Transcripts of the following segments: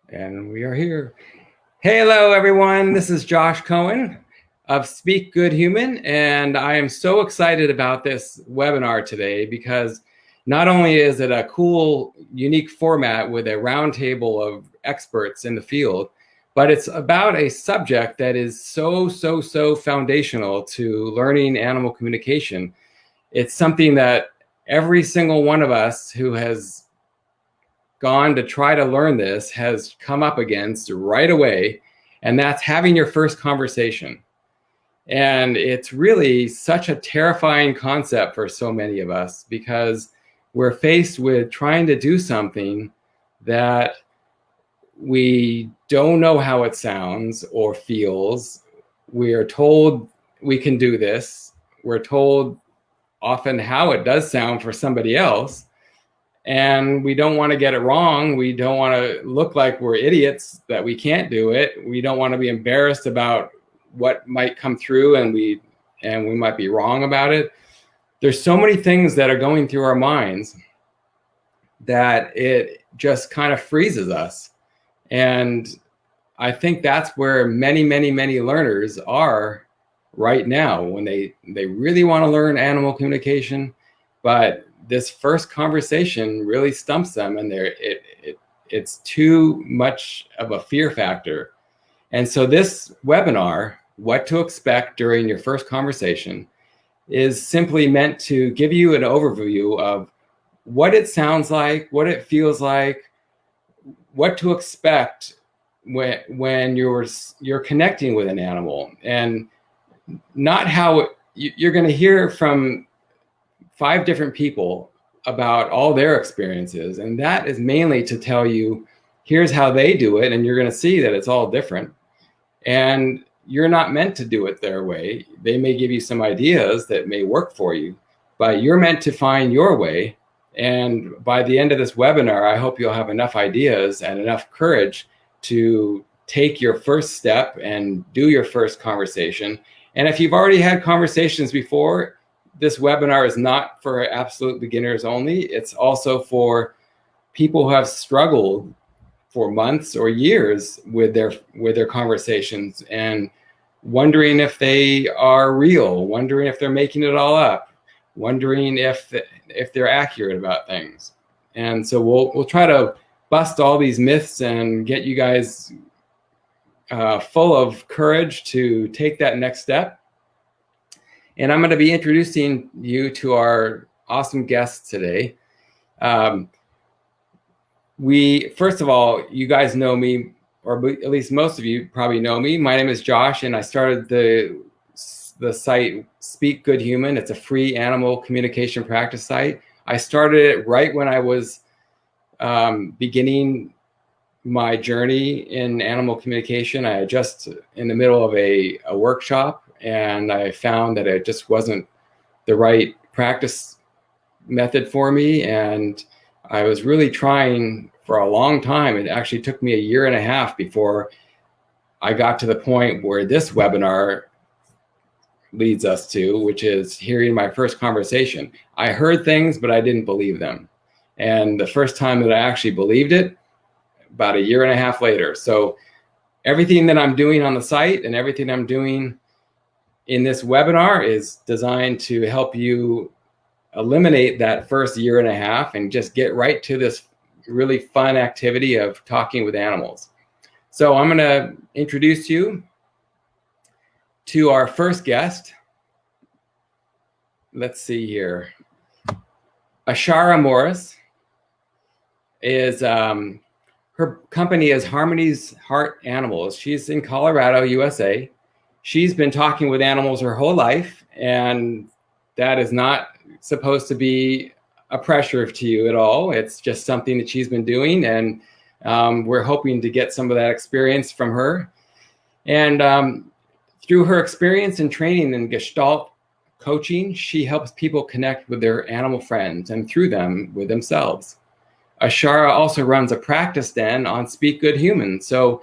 And we are here. Hey, hello, everyone. This is Josh Cohen of Speak Good Human, and I am so excited about this webinar today because not only is it a cool, unique format with a roundtable of experts in the field, but it's about a subject that is so foundational to learning animal communication. It's something that every single one of us who has gone to try to learn this has come up against right away, and that's having your first conversation. And it's really such a terrifying concept for so many of us because we're faced with trying to do something that we don't know how it sounds or feels. We are told we can do this. We're told often how it does sound for somebody else. And we don't want to get it wrong. We don't want to look like we're idiots that we can't do it. We don't want to be embarrassed about what might come through, and we might be wrong about it. There's so many things that are going through our minds that it just kind of freezes us. And I think that's where many learners are right now when they really want to learn animal communication, but this first conversation really stumps them, and it's too much of a fear factor. And so this webinar, What to Expect During Your First Conversation, is simply meant to give you an overview of what it sounds like, what it feels like, what to expect when you're connecting with an animal, and not how you're going to hear from 5 different people about all their experiences. And that is mainly to tell you, here's how they do it. And you're going to see that it's all different. And you're not meant to do it their way. They may give you some ideas that may work for you, but you're meant to find your way. And by the end of this webinar, I hope you'll have enough ideas and enough courage to take your first step and do your first conversation. And if you've already had conversations before, this webinar is not for absolute beginners only. It's also for people who have struggled for months or years with their conversations and wondering if they are real, wondering if they're making it all up, wondering if they're accurate about things. And so we'll try to bust all these myths and get you guys full of courage to take that next step. And I'm going to be introducing you to our awesome guests today. First of all, you guys know me, or at least most of you probably know me. My name is Josh, and I started the site Speak Good Human. It's a free animal communication practice site. I started it right when I was beginning my journey in animal communication. I had just in the middle of a workshop, and I found that it just wasn't the right practice method for me. And I was really trying for a long time. It actually took me 1.5 years before I got to the point where this webinar leads us to, which is hearing my first conversation. I heard things, but I didn't believe them. And the first time that I actually believed it, about 1.5 years later. So everything that I'm doing on the site and everything I'm doing in this webinar is designed to help you eliminate that first 1.5 years and just get right to this really fun activity of talking with animals. So I'm going to introduce you to our first guest. Let's see here. Ashara Morris is, her company is Harmony's Heart Animals. She's in Colorado, USA. She's been talking with animals her whole life, and that is not supposed to be a pressure to you at all. It's just something that she's been doing, and we're hoping to get some of that experience from her. And through her experience and training in Gestalt coaching, she helps people connect with their animal friends and through them with themselves. Ashara also runs a practice den on Speak Good Human. So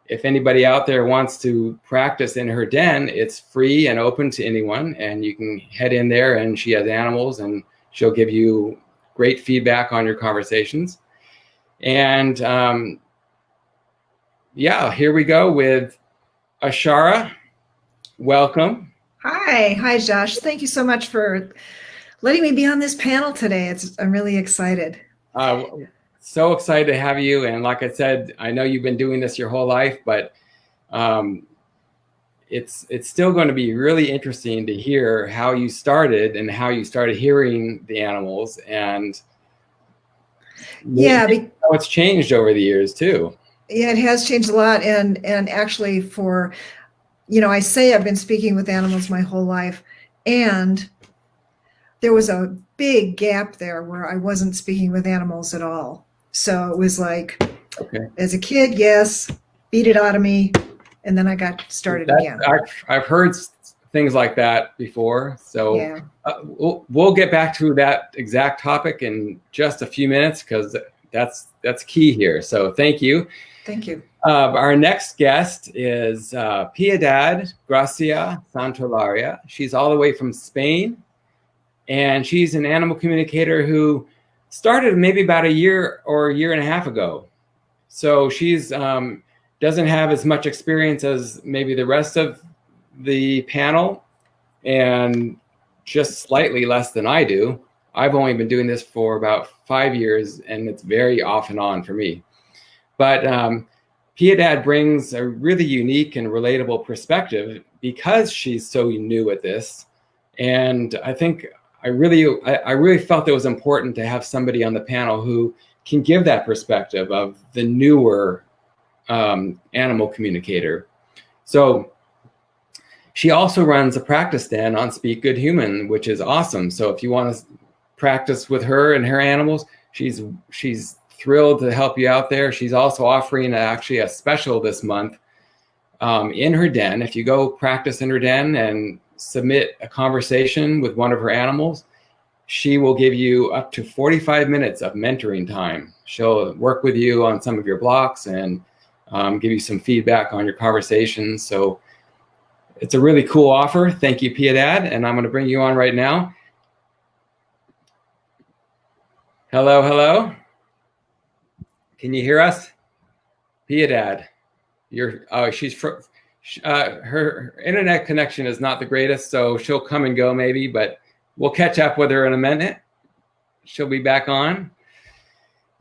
if anybody out there wants to practice in her den, it's free and open to anyone, and you can head in there, and she has animals, and she'll give you great feedback on your conversations. And yeah, here we go with Ashara. Welcome. Hi, Josh. Thank you so much for letting me be on this panel today. I'm really excited. Uh, so excited to have you. And like I said, I know you've been doing this your whole life, but it's still going to be really interesting to hear how you started and how you started hearing the animals, and Yeah, how it's changed over the years too. Yeah, it has changed a lot, and actually, I say I've been speaking with animals my whole life, and there was a big gap there where I wasn't speaking with animals at all. So it was like, okay, as a kid, yes, beat it out of me, and then I got started again. I've heard things like that before. So yeah. We'll get back to that exact topic in just a few minutes, because that's key here. So thank you. Thank you. Our next guest is Piedad Gracia Santolaria. She's all the way from Spain, and she's an animal communicator who started maybe about a year or a year and a half ago. So she's doesn't have as much experience as maybe the rest of the panel, and just slightly less than I do. I've only been doing this for about 5 years, and it's very off and on for me. But Piedad brings a really unique and relatable perspective because she's so new at this. And I think I really felt it was important to have somebody on the panel who can give that perspective of the newer animal communicator. So she also runs a practice den on Speak Good Human, which is awesome. So if you want to practice with her and her animals, she's thrilled to help you out there. She's also offering actually a special this month in her den. If you go practice in her den and submit a conversation with one of her animals, she will give you up to 45 minutes of mentoring time. She'll work with you on some of your blocks and give you some feedback on your conversations. So it's a really cool offer. Thank you, Piedad. And I'm going to bring you on right now. Hello, hello. Can you hear us? Piedad, her internet connection is not the greatest, so she'll come and go maybe, but we'll catch up with her in a minute. She'll be back on.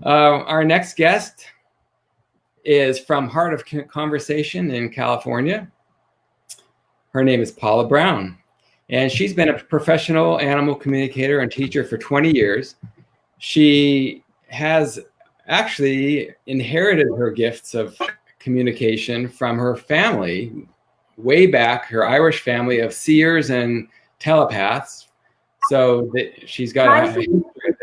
Our next guest is from Heart of Conversation in California. Her name is Paula Brown, and she's been a professional animal communicator and teacher for 20 years. She has actually inherited her gifts of communication from her family, way back, her Irish family of seers and telepaths. So she's got a history of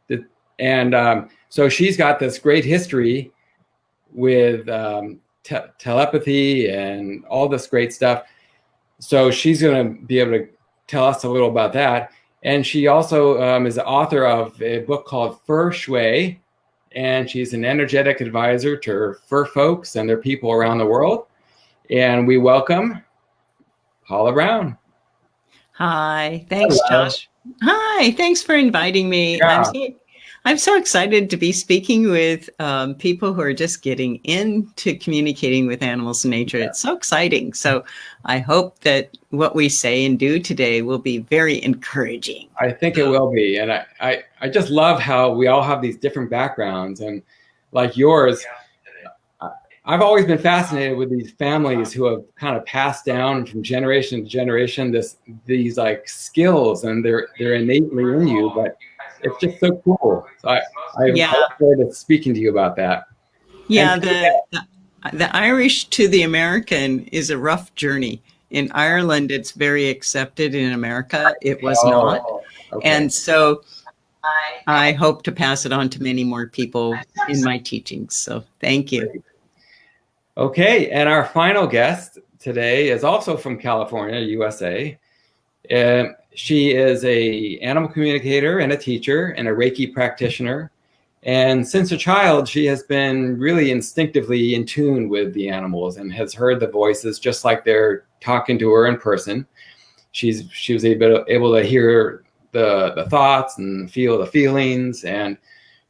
this. And so she's got this great history with telepathy and all this great stuff. So she's going to be able to tell us a little about that. And she also is the author of a book called Fur Shui, and she's an energetic advisor to fur folks and their people around the world. And we welcome Paula Brown. Hi, thanks, Hello. Josh. Hi, thanks for inviting me. Yeah. I'm so excited to be speaking with people who are just getting into communicating with animals and nature. Yeah. It's so exciting. So I hope that what we say and do today will be very encouraging. I think it will be. And I just love how we all have these different backgrounds. And like yours, I've always been fascinated with these families who have kind of passed down from generation to generation these like skills, and they're innately in you, but it's just so cool. So I look forward to speaking to you about that. Yeah, the Irish to the American is a rough journey. In Ireland, it's very accepted. In America, it was not. Okay. And so I hope to pass it on to many more people in my teachings. So thank you. Great. Okay, and our final guest today is also from California, USA. She is an animal communicator and a teacher and a Reiki practitioner. And since a child, she has been really instinctively in tune with the animals and has heard the voices just like they're talking to her in person. She was able to hear the thoughts and feel the feelings. And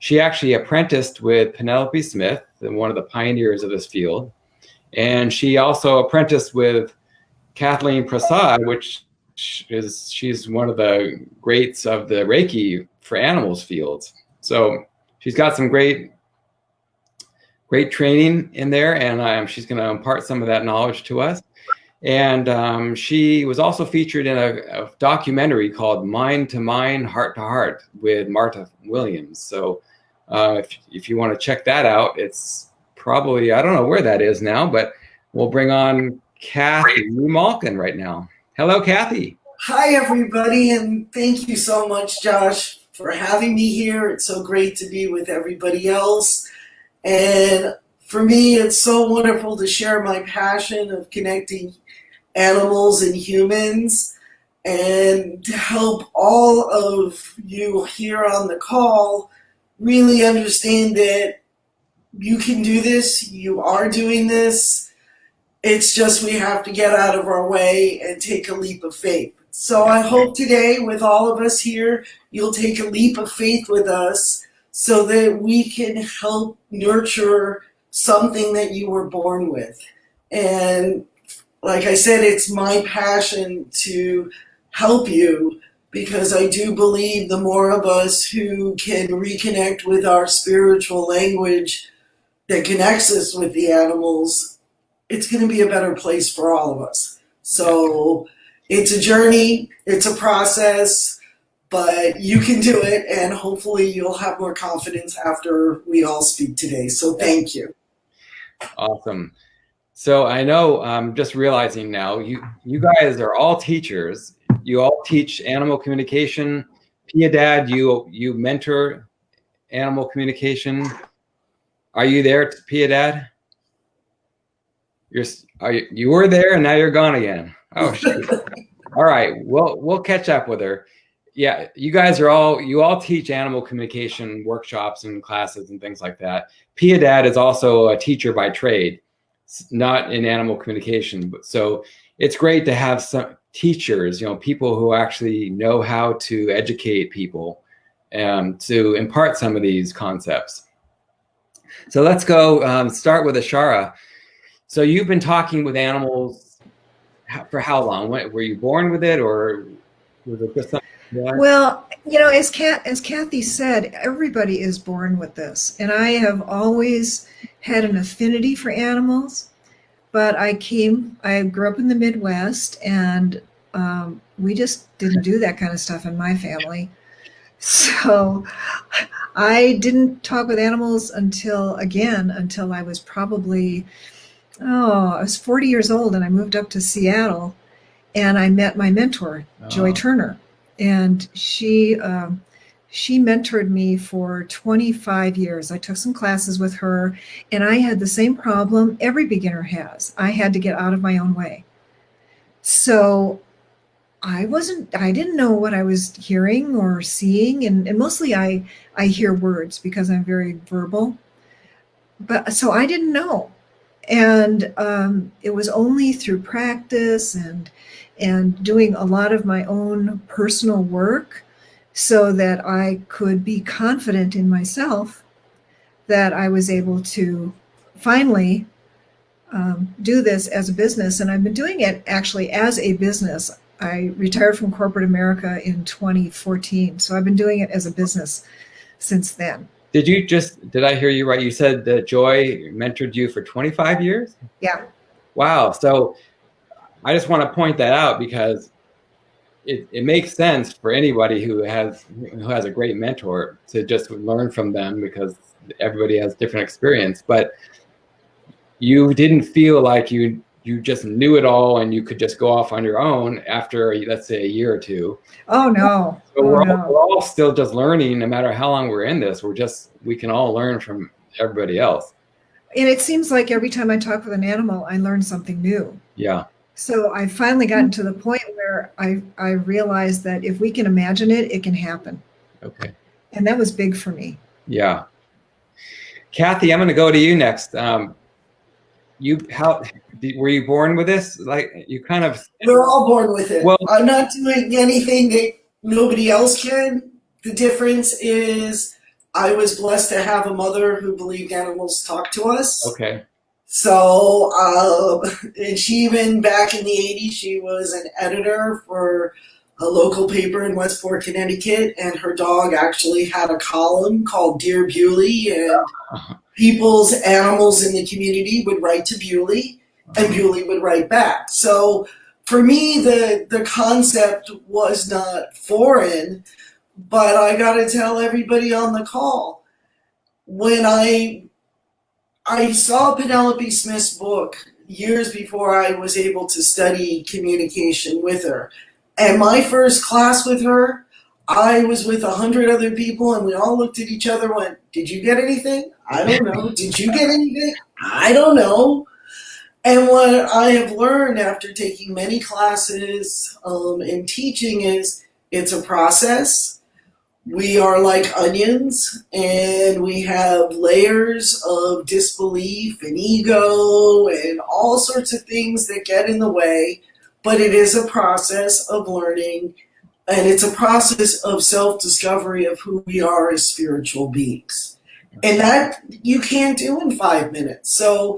She actually apprenticed with Penelope Smith, one of the pioneers of this field. And she also apprenticed with Kathleen Prasad, which she's one of the greats of the Reiki for animals fields. So she's got some great training in there, and she's going to impart some of that knowledge to us. And she was also featured in a documentary called Mind to Mind, Heart to Heart with Martha Williams. So if you want to check that out, it's probably, I don't know where that is now, but we'll bring on Kathy Malkin right now. Hello, Kathy. Hi, everybody, and thank you so much, Josh, for having me here. It's so great to be with everybody else. And for me, it's so wonderful to share my passion of connecting animals and humans and to help all of you here on the call really understand that you can do this, you are doing this. It's just we have to get out of our way and take a leap of faith. So I hope today with all of us here, you'll take a leap of faith with us so that we can help nurture something that you were born with. And like I said, it's my passion to help you because I do believe the more of us who can reconnect with our spiritual language that connects us with the animals, it's going to be a better place for all of us. So it's a journey, it's a process, but you can do it, and hopefully you'll have more confidence after we all speak today. So thank you. Awesome. So I know, I'm just realizing now, you guys are all teachers. You all teach animal communication. Pia Dad, you mentor animal communication. Are you there, Pia Dad? You were there and now you're gone again. Oh, shoot. All right, we'll catch up with her. Yeah, you all teach animal communication workshops and classes and things like that. Pia Dad is also a teacher by trade, not in animal communication. But so it's great to have some teachers, people who actually know how to educate people and to impart some of these concepts. So let's go start with Ashara. So you've been talking with animals for how long? Were you born with it, or was it just something? Well, as Kathy said, everybody is born with this. And I have always had an affinity for animals, but I grew up in the Midwest, and we just didn't do that kind of stuff in my family. So I didn't talk with animals until I was probably, I was 40 years old, and I moved up to Seattle, and I met my mentor, Joy Turner. And she mentored me for 25 years. I took some classes with her, and I had the same problem every beginner has. I had to get out of my own way. So I didn't know what I was hearing or seeing. And mostly I hear words because I'm very verbal. But so I didn't know. And it was only through practice and doing a lot of my own personal work so that I could be confident in myself that I was able to finally do this as a business. And I've been doing it actually as a business. I retired from corporate America in 2014. So I've been doing it as a business since then. Did I hear you right? You said that Joy mentored you for 25 years? Yeah. Wow. So I just want to point that out because it makes sense for anybody who has a great mentor to just learn from them because everybody has different experience. But you didn't feel like you just knew it all and you could just go off on your own after, let's say, a year or two. Oh, no. So we're all still just learning, no matter how long we're in this. We can all learn from everybody else. And it seems like every time I talk with an animal, I learn something new. Yeah. So I've finally gotten to the point where I realized that if we can imagine it, it can happen. Okay. And that was big for me. Yeah. Kathy, I'm going to go to you next. Were you born with this? Like you kind of. We're all born with it. Well, I'm not doing anything that nobody else can. The difference is I was blessed to have a mother who believed animals talk to us. Okay. So, and she even back in the 80s, she was an editor for a local paper in Westport, Connecticut, and her dog actually had a column called Dear Bewley, and people's animals in the community would write to Bewley, and Bewley would write back. So for me, the concept was not foreign, but I got to tell everybody on the call, when I saw Penelope Smith's book years before I was able to study communication with her. And my first class with her, I was with 100 other people, and we all looked at each other and went, "Did you get anything? I don't know. Did you get anything? I don't know." And what I have learned after taking many classes and teaching is it's a process. We are like onions, and we have layers of disbelief and ego and all sorts of things that get in the way, but it is a process of learning, and it's a process of self-discovery of who we are as spiritual beings. And that you can't do in 5 minutes. So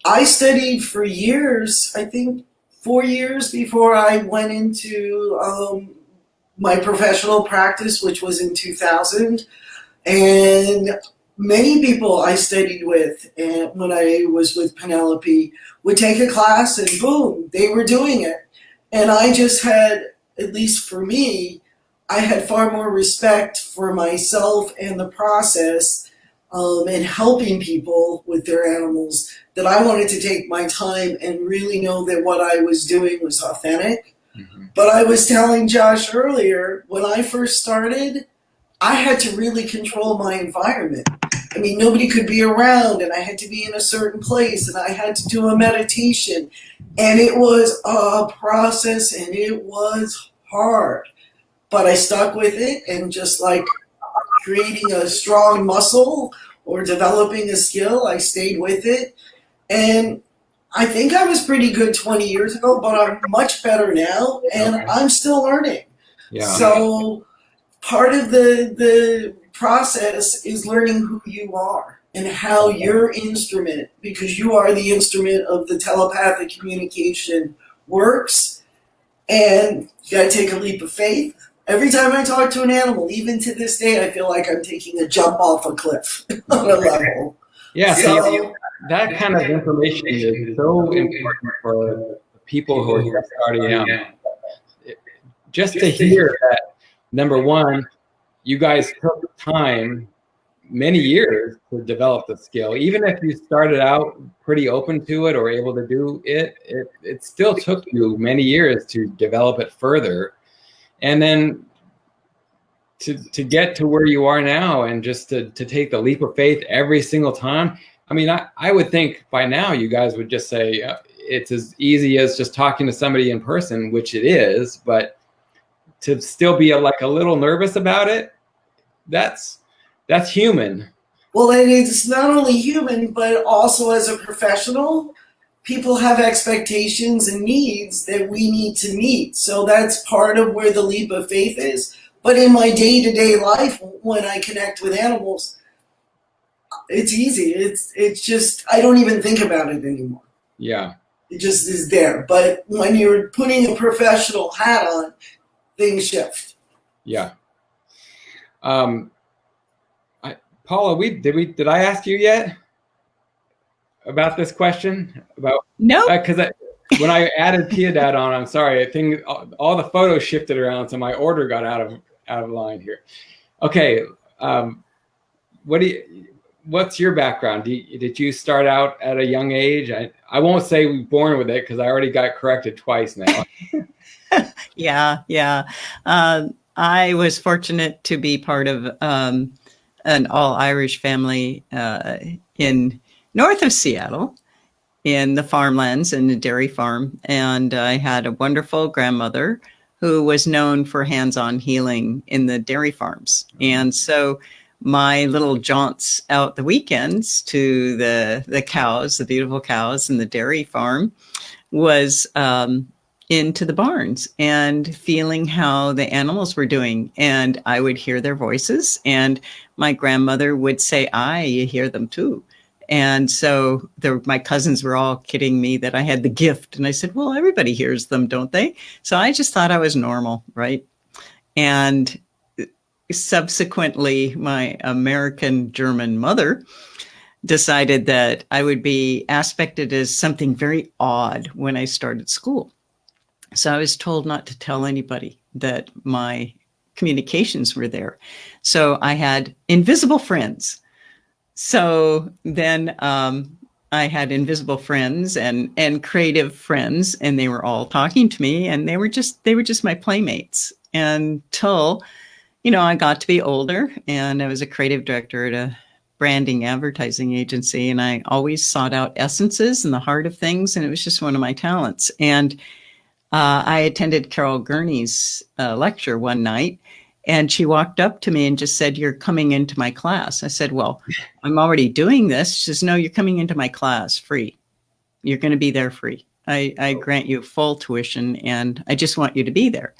I studied for years, I think 4 years before I went into my professional practice, which was in 2000. And many people I studied with, and when I was with Penelope, would take a class and boom, they were doing it. And I just had, at least for me, I had far more respect for myself and the process and helping people with their animals, that I wanted to take my time and really know that what I was doing was authentic. But I was telling Josh earlier, when I first started, I had to really control my environment. I mean, nobody could be around, and I had to be in a certain place, and I had to do a meditation. And it was a process, and it was hard. But I stuck with it, and just like creating a strong muscle or developing a skill, I stayed with it. And I think I was pretty good 20 years ago, but I'm much better now, and I'm still learning. Yeah. So part of the process is learning who you are and how your instrument, because you are the instrument of the telepathic communication, works. And you gotta take a leap of faith. Every time I talk to an animal, even to this day, I feel like I'm taking a jump off a cliff on a level. Yeah, So, see, that kind of information is so important for people who are just starting out. Just to hear that, number one, you guys took time, many years, to develop the skill. Even if you started out pretty open to it or able to do it, it still took you many years to develop it further. And then to get to where you are now, and just to take the leap of faith every single time. I mean, I would think by now you guys would just say it's as easy as just talking to somebody in person, which it is, but to still be like a little nervous about it, that's human. well, and it's not only human, but also as a professional, people have expectations and needs that we need to meet. So that's part of where the leap of faith is. But in my day-to-day life, when I connect with animals, it's easy. It's just, I don't even think about it anymore. Yeah. It just is there. But when you're putting a professional hat on, things shift. Yeah. Paula, did I ask you yet about this question? About No. Because when I added Piedad on, I'm sorry, I think all the photos shifted around, so my order got out of line here. Okay. What's your background? Did you start out at a young age? I won't say born with it, because I already got corrected twice now. Yeah. I was fortunate to be part of an all-Irish family in north of Seattle, in the farmlands, in the dairy farm. And I had a wonderful grandmother who was known for hands-on healing in the dairy farms. And so my little jaunts out the weekends to the cows, the beautiful cows in the dairy farm, was into the barns and feeling how the animals were doing. And I would hear their voices, and my grandmother would say, "Aye, you hear them too." And so my cousins were all kidding me that I had the gift. And I said, well, everybody hears them, don't they? So I just thought I was normal, right? And subsequently, my American German mother decided that I would be aspected as something very odd when I started school. So I was told not to tell anybody that my communications were there. So I had invisible friends. So then I had invisible friends and creative friends, and they were all talking to me, and they were just my playmates until, I got to be older, and I was a creative director at a branding advertising agency, and I always sought out essences and the heart of things, and it was just one of my talents. And I attended Carol Gurney's lecture one night, and she walked up to me and just said, "You're coming into my class." I said, "Well, I'm already doing this." She says, "No, you're coming into my class free. You're going to be there free. I grant you full tuition, and I just want you to be there."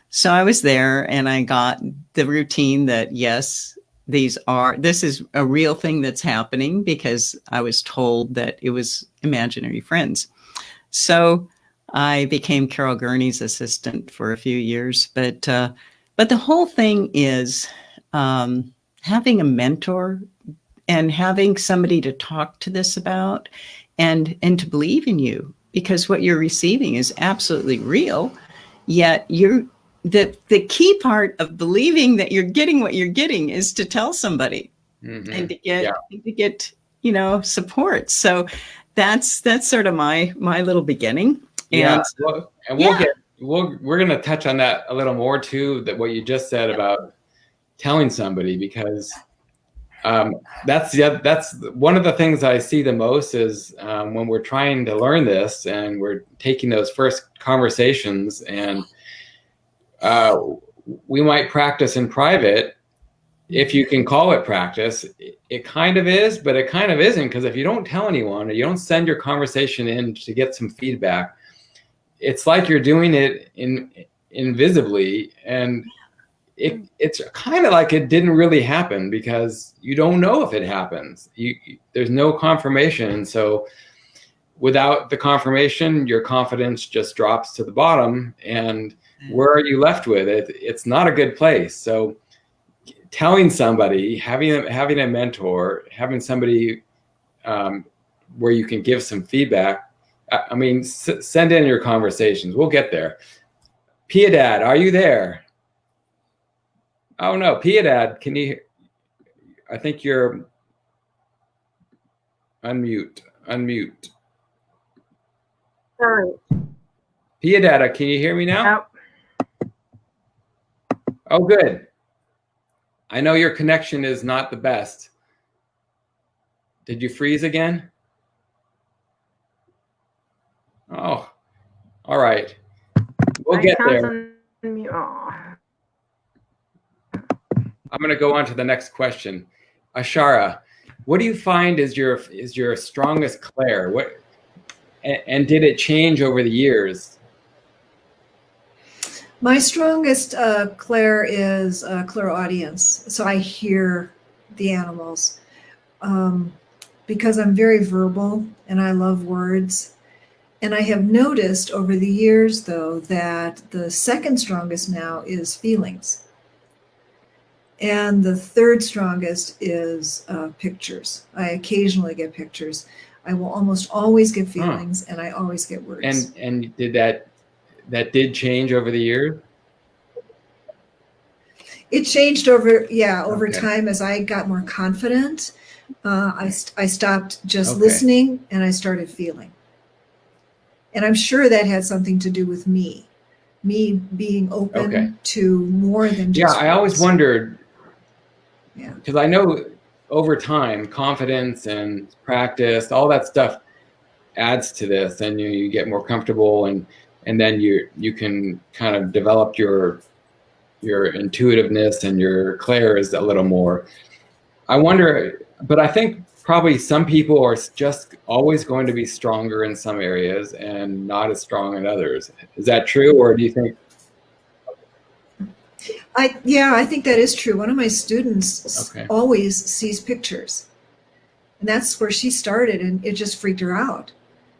So I was there, and I got the routine that, yes, this is a real thing that's happening, because I was told that it was imaginary friends. So I became Carol Gurney's assistant for a few years, but the whole thing is having a mentor and having somebody to talk to this about, and to believe in you, because what you're receiving is absolutely real. Yet the key part of believing that you're getting what you're getting is to tell somebody, and to get support. So that's sort of my little beginning. Yeah, we're going to touch on that a little more too, that what you just said about telling somebody, because that's one of the things I see the most is when we're trying to learn this and we're taking those first conversations, and we might practice in private, if you can call it practice. It kind of is, but it kind of isn't, because if you don't tell anyone, or you don't send your conversation in to get some feedback, it's like you're doing it invisibly, and it's kind of like it didn't really happen, because you don't know if it happens. There's no confirmation, and so without the confirmation, your confidence just drops to the bottom, and where are you left with? It's not a good place. So telling somebody, having a mentor, having somebody where you can give some feedback. I mean, send in your conversations. We'll get there. Piedad, are you there? Oh no, Piedad, can you? I think you're unmute. Sorry. Piedad, can you hear me now? Yep. Oh, good. I know your connection is not the best. Did you freeze again? Oh, all right. We'll get there. I'm going to go on to the next question. Ashara, what do you find is your strongest clair? And did it change over the years? My strongest clair is clairaudience. So I hear the animals because I'm very verbal and I love words. And I have noticed over the years, though, that the second strongest now is feelings. And the third strongest is pictures. I occasionally get pictures. I will almost always get feelings, and I always get words. And did that did change over the years? It changed over time as I got more confident. I stopped just listening and I started feeling. And I'm sure that had something to do with me being open to more than just I always wondered, Yeah. because I know over time, confidence and practice, all that stuff adds to this, and you get more comfortable, and then you can kind of develop your intuitiveness and your clair is a little more. I wonder, but I think probably some people are just always going to be stronger in some areas and not as strong in others. Is that true, or do you think? I think that is true. One of my students Okay. always sees pictures, and that's where she started, and it just freaked her out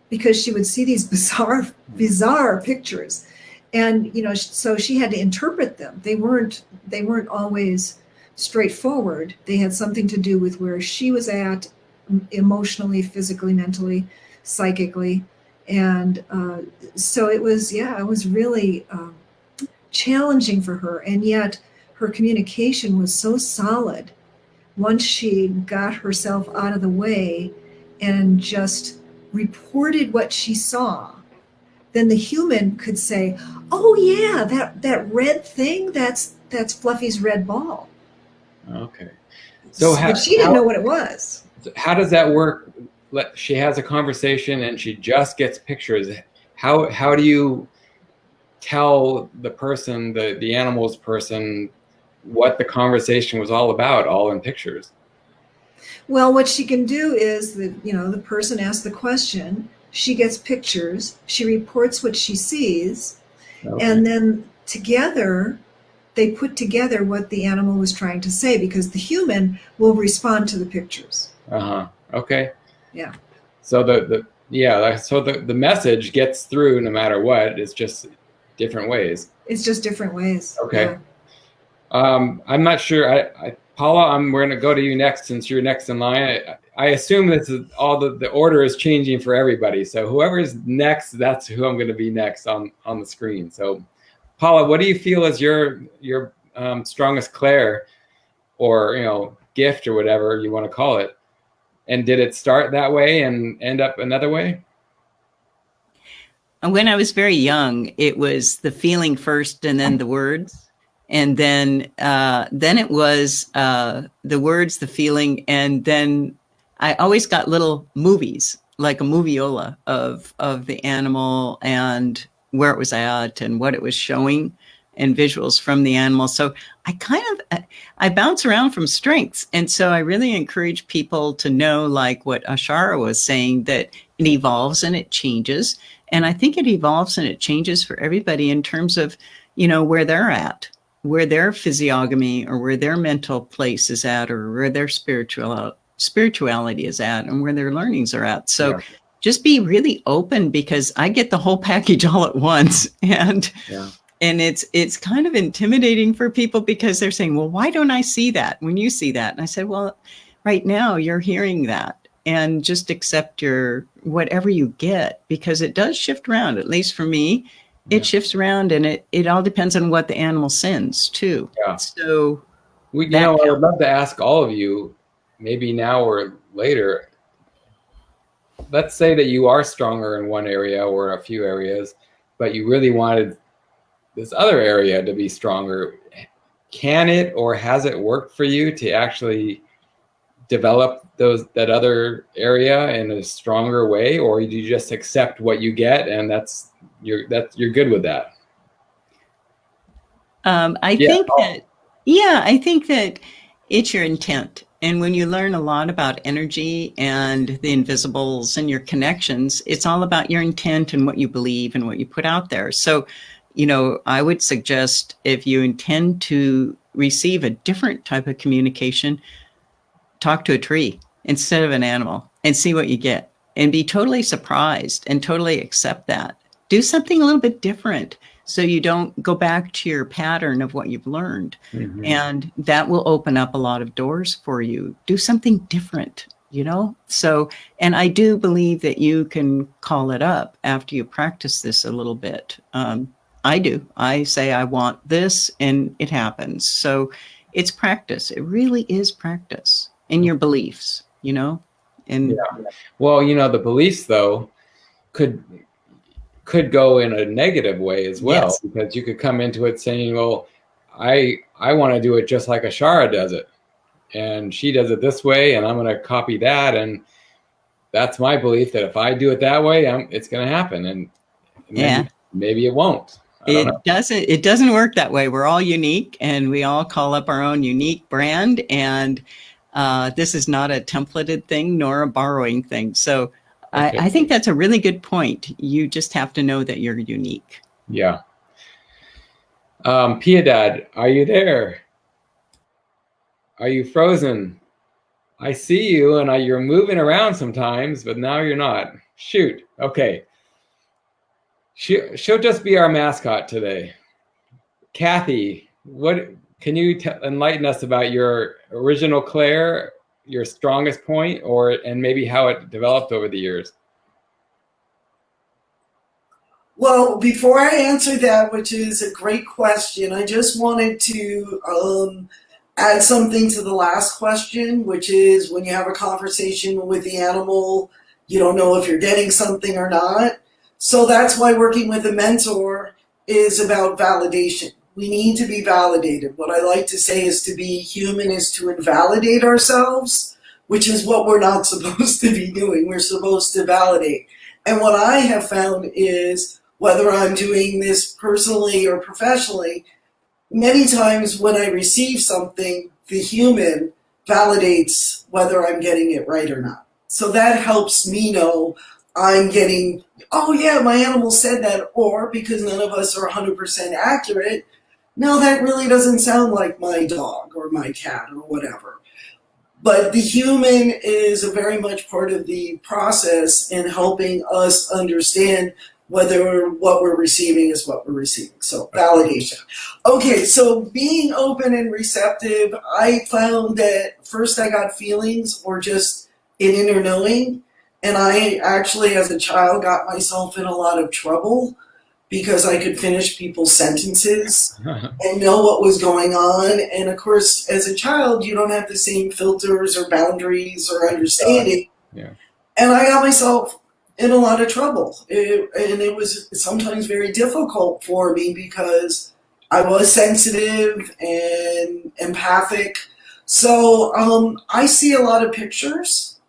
because she would see these bizarre pictures, and so she had to interpret them. They weren't always straightforward. They had something to do with where she was at emotionally, physically, mentally, psychically, and so it was really challenging for her, and yet her communication was so solid once she got herself out of the way and just reported what she saw. Then the human could say, oh yeah, that red thing, that's Fluffy's red ball. Okay. So But she didn't know what it was. How does that work? She has a conversation and she just gets pictures. How do you tell the person, the animal's person, what the conversation was all about, all in pictures? Well, what she can do is the person asks the question, she gets pictures, she reports what she sees, Okay. and then together they put together what the animal was trying to say, because the human will respond to the pictures. Okay. Yeah. So the message gets through no matter what. It's just different ways. It's just different ways. Okay. Yeah. I'm not sure. Paula, we're going to go to you next since you're next in line. I assume this is all the order is changing for everybody. So whoever's next, that's who I'm going to be next on the screen. So Paula, what do you feel is your strongest clair, or gift, or whatever you want to call it? And did it start that way and end up another way? When I was very young, it was the feeling first and then the words. And then it was the words, the feeling, and then I always got little movies, like a moviola of the animal and where it was at and what it was showing, and visuals from the animal. So I bounce around from strengths. And so I really encourage people to know, like what Ashara was saying, that it evolves and it changes. And I think it evolves and it changes for everybody in terms of, where they're at, where their physiognomy or where their mental place is at, or where their spirituality is at, and where their learnings are at. So just be really open, because I get the whole package all at once. And it's kind of intimidating for people, because they're saying, well, why don't I see that when you see that? And I said, well, right now you're hearing that, and just accept your whatever you get, because it does shift around. At least for me, it shifts around, and it all depends on what the animal sends too. Yeah. So I would love to ask all of you, maybe now or later, let's say that you are stronger in one area or a few areas, but you really wanted this other area to be stronger. Can it, or has it worked for you to actually develop that other area in a stronger way, or do you just accept what you get and you're good with that? I think that it's your intent. And when you learn a lot about energy and the invisibles and your connections, it's all about your intent and what you believe and what you put out there. So, I would suggest, if you intend to receive a different type of communication, talk to a tree instead of an animal and see what you get, and be totally surprised and totally accept that. Do something a little bit different, so you don't go back to your pattern of what you've learned. Mm-hmm. And that will open up a lot of doors for you. Do something different, So, and I do believe that you can call it up after you practice this a little bit. I do. I say, I want this, and it happens. So it's practice. It really is practice in your beliefs, And well, the beliefs though could go in a negative way as well. Yes. Because you could come into it saying, well, I want to do it just like Ashara does it, and she does it this way, and I'm going to copy that, and that's my belief that if I do it that way, it's going to happen, and maybe it won't. It doesn't work that way. We're all unique, and we all call up our own unique brand, and This is not a templated thing nor a borrowing thing. So Okay. I think that's a really good point. You just have to know that you're unique. Yeah. Piedad, are you there? Are you frozen? I see you, and you're moving around sometimes, but now you're not. Shoot. Okay. She'll just be our mascot today. Kathy, what can you enlighten us about your original Claire, your strongest point, and maybe how it developed over the years? Well, before I answer that, which is a great question, I just wanted to add something to the last question, which is when you have a conversation with the animal, you don't know if you're getting something or not. So that's why working with a mentor is about validation. We need to be validated. What I like to say is to be human is to invalidate ourselves, which is what we're not supposed to be doing. We're supposed to validate. And what I have found is, whether I'm doing this personally or professionally, many times when I receive something, the human validates whether I'm getting it right or not. So that helps me know I'm getting, oh yeah, my animal said that, or because none of us are 100% accurate, no, that really doesn't sound like my dog or my cat or whatever. But the human is a very much part of the process in helping us understand whether what we're receiving is what we're receiving. So validation. Okay, so being open and receptive, I found that first I got feelings or just an inner knowing. And I actually, as a child, got myself in a lot of trouble because I could finish people's sentences and know what was going on. And of course, as a child, you don't have the same filters or boundaries or understanding. Yeah. And I got myself in a lot of trouble. And it was sometimes very difficult for me because I was sensitive and empathic. So I see a lot of pictures,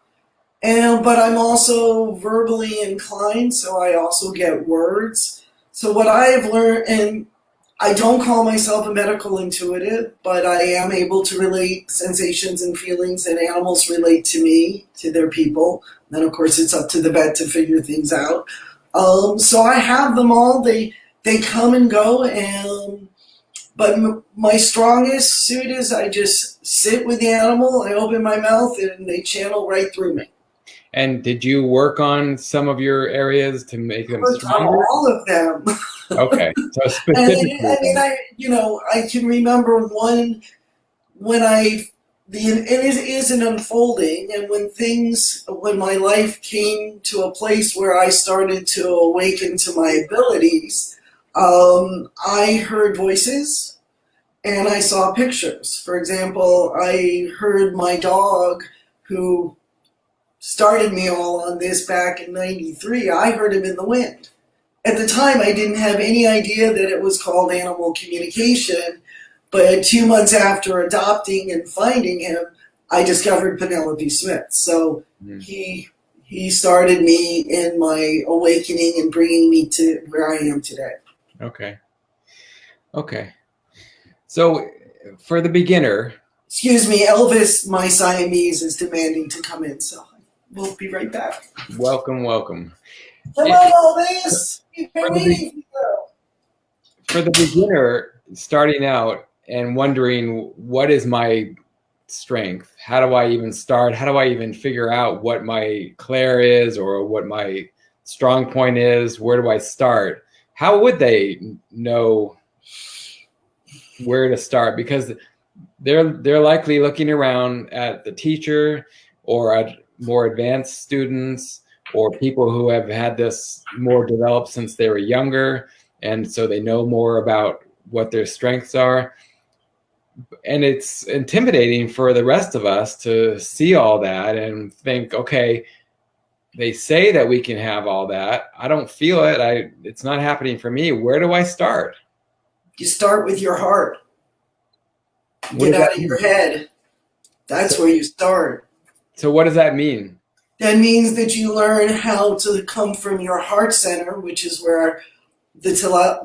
but I'm also verbally inclined, so I also get words. So what I have learned, and I don't call myself a medical intuitive, but I am able to relate sensations and feelings, and animals relate to me, to their people. Then, of course, it's up to the vet to figure things out. So I have them all. They come and go, but my strongest suit is I just sit with the animal, I open my mouth, and they channel right through me. And did you work on some of your areas to make them stronger? All of them. Okay, so specifically. I can remember one when it is an unfolding, and when my life came to a place where I started to awaken to my abilities, I heard voices and I saw pictures. For example, I heard my dog, who started me all on this back in '93, I heard him in the wind. At the time, I didn't have any idea that it was called animal communication, but 2 months after adopting and finding him, I discovered Penelope Smith. So he started me in my awakening and bringing me to where I am today. Okay. So for the beginner. Excuse me, Elvis, my Siamese, is demanding to come in, so we'll be right back. Welcome. Hello, Elvis. We've been waiting for you. For the beginner starting out and wondering, what is my strength? How do I even start? How do I even figure out what my Claire is or what my strong point is? Where do I start? How would they know where to start? Because they're likely looking around at the teacher or at more advanced students or people who have had this more developed since they were younger, and so they know more about what their strengths are. And it's intimidating for the rest of us to see all that and think, okay, they say that we can have all that. I don't feel it. It's not happening for me. Where do I start? You start with your heart. Get out of your head. That's where you start. So what does that mean? That means that you learn how to come from your heart center, which is where the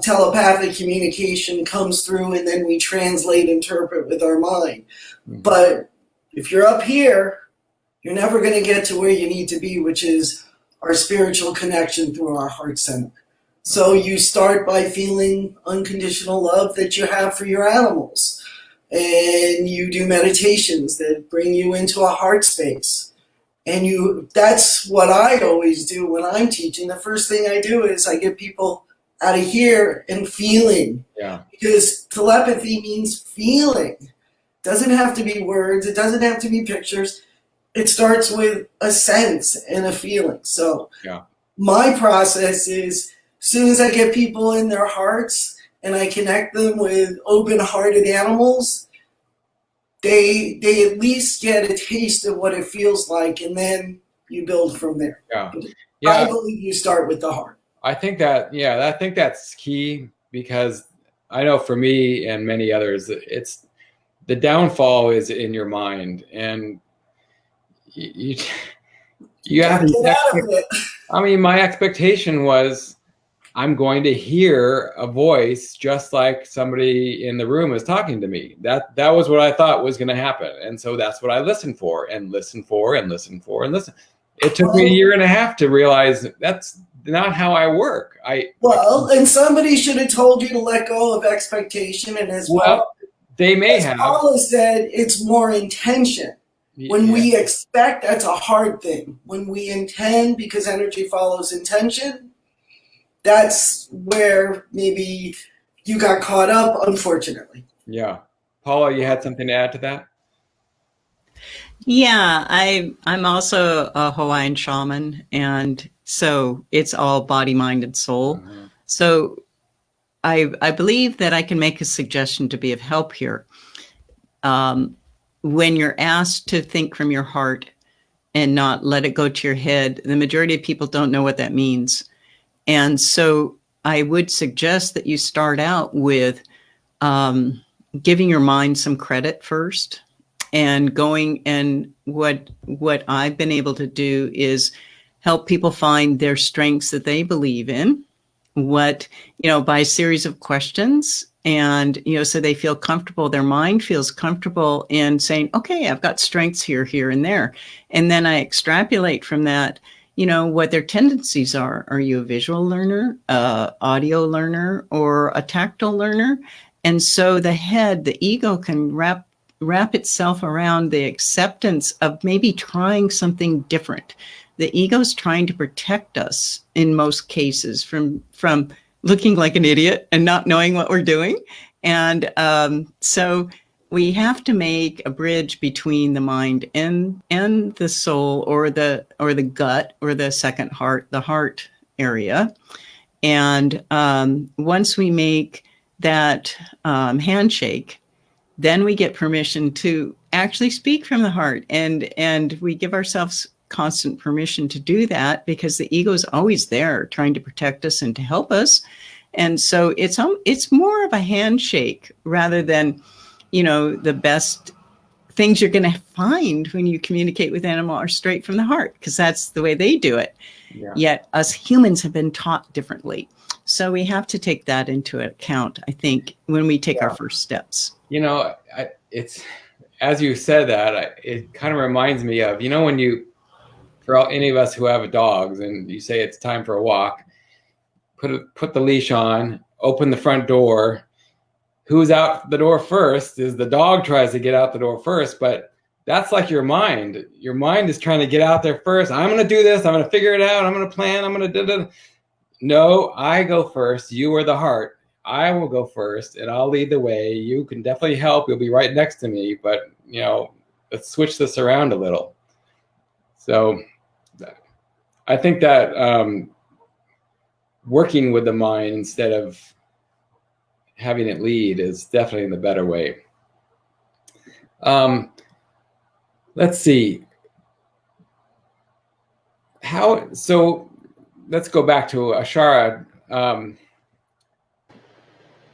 telepathic communication comes through, and then we translate, interpret with our mind. But if you're up here, you're never going to get to where you need to be, which is our spiritual connection through our heart center. So you start by feeling unconditional love that you have for your animals. And you do meditations that bring you into a heart space. And that's what I always do when I'm teaching. The first thing I do is I get people out of here and feeling. Yeah. Because telepathy means feeling. It doesn't have to be words. It doesn't have to be pictures. It starts with a sense and a feeling. So my process is, as soon as I get people in their hearts and I connect them with open-hearted animals, they at least get a taste of what it feels like, and then you build from there. Yeah. I believe you start with the heart. I think that's key, because I know for me and many others, it's the downfall is in your mind, and you have to get out of it. I mean, my expectation was I'm going to hear a voice just like somebody in the room is talking to me. That was what I thought was going to happen. And so that's what I listened for and listened for and listened for and listened. It took me a year and a half to realize that's not how I work. And somebody should have told you to let go of expectation. And as they may have. Paula said, it's more intention. When we expect, that's a hard thing. When we intend, because energy follows intention, that's where maybe you got caught up, unfortunately. Yeah. Paula, you had something to add to that? Yeah, I'm also a Hawaiian shaman, and so it's all body, mind, and soul. Mm-hmm. So I believe that I can make a suggestion to be of help here. When you're asked to think from your heart and not let it go to your head, the majority of people don't know what that means. And so I would suggest that you start out with giving your mind some credit first, and going, and what I've been able to do is help people find their strengths that they believe in, by a series of questions. And, so they feel comfortable, their mind feels comfortable in saying, okay, I've got strengths here, here, and there. And then I extrapolate from that, what their tendencies are. Are you a visual learner, audio learner, or a tactile learner? And so the head, the ego, can wrap itself around the acceptance of maybe trying something different. The ego's trying to protect us in most cases from looking like an idiot and not knowing what we're doing. And so we have to make a bridge between the mind and the soul, or the gut, or the second heart, the heart area. And once we make that handshake, then we get permission to actually speak from the heart, and we give ourselves constant permission to do that, because the ego is always there trying to protect us and to help us. And so it's more of a handshake rather than, the best things you're going to find when you communicate with animal are straight from the heart, because that's the way they do it. Yeah. Yet us humans have been taught differently. So we have to take that into account, I think, when we take our first steps. It's, as you said that, it kind of reminds me of, when for any of us who have dogs, and you say it's time for a walk, put the leash on, open the front door. Who's out the door first is the dog tries to get out the door first, but that's like your mind. Your mind is trying to get out there first. I'm going to do this. I'm going to figure it out. I'm going to plan. I'm going to No, I go first. You are the heart. I will go first, and I'll lead the way. You can definitely help. You'll be right next to me, but let's switch this around a little. So I think that working with the mind instead of having it lead is definitely the better way. Let's see. So let's go back to Ashara.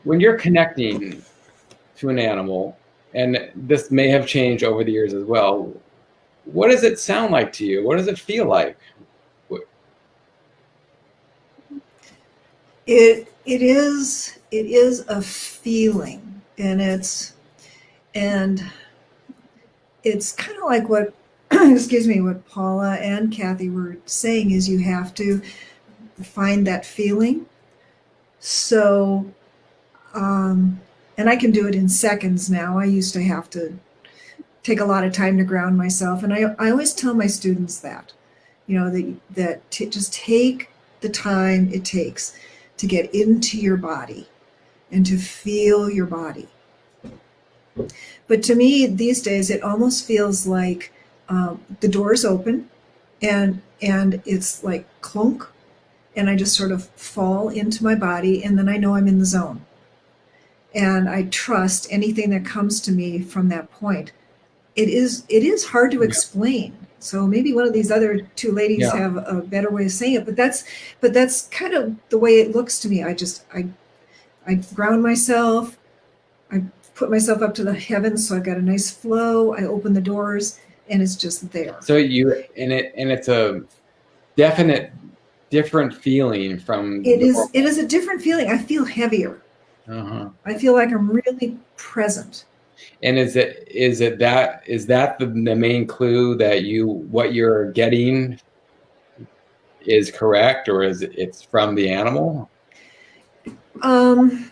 When you're connecting to an animal, and this may have changed over the years as well, what does it sound like to you? What does it feel like? It is a feeling, and it's kind of like what, excuse me, what Paula and Kathy were saying is you have to find that feeling. So, and I can do it in seconds now. I used to have to take a lot of time to ground myself. And I always tell my students that, just take the time it takes to get into your body and to feel your body. But to me, these days, it almost feels like the door's open and it's like clunk, and I just sort of fall into my body, and then I know I'm in the zone. And I trust anything that comes to me from that point. It is hard to explain. So maybe one of these other two ladies have a better way of saying it, but that's kind of the way it looks to me. I ground myself. I put myself up to the heavens, so I've got a nice flow. I open the doors, and it's just there. So it's a definite different feeling from. It is a different feeling. I feel heavier. I feel like I'm really present. And is that the main clue that what you're getting is correct, or it's from the animal? I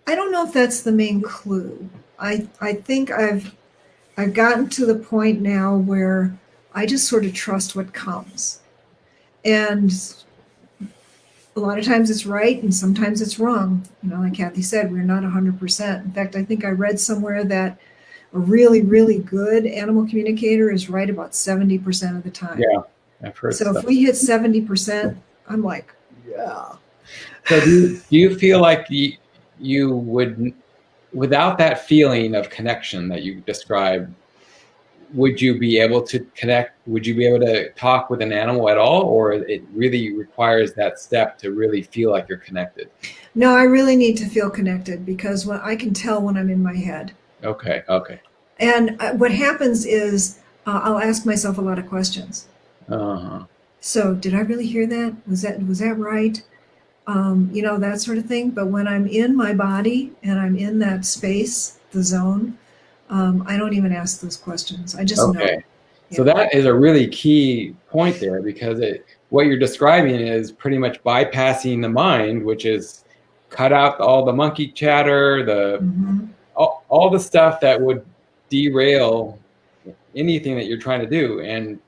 don't know if that's the main clue. I think I've gotten to the point now where I just sort of trust what comes. And a lot of times it's right and sometimes it's wrong. Like Kathy said, we're not 100%. In fact, I think I read somewhere that a really, really good animal communicator is right about 70% of the time. Yeah, I've heard so. If we hit 70%, I'm like, yeah. So do you feel like you would, without that feeling of connection that you described, would you be able to connect? Would you be able to talk with an animal at all, or it really requires that step to really feel like you're connected? No, I really need to feel connected, because I can tell when I'm in my head. Okay. And what happens is I'll ask myself a lot of questions. So did I really hear that? Was that right? That sort of thing. But when I'm in my body and I'm in that space, the zone, I don't even ask those questions. I just know. Yeah. So that is a really key point there, because what you're describing is pretty much bypassing the mind, which is cut out all the monkey chatter, all the stuff that would derail anything that you're trying to do. And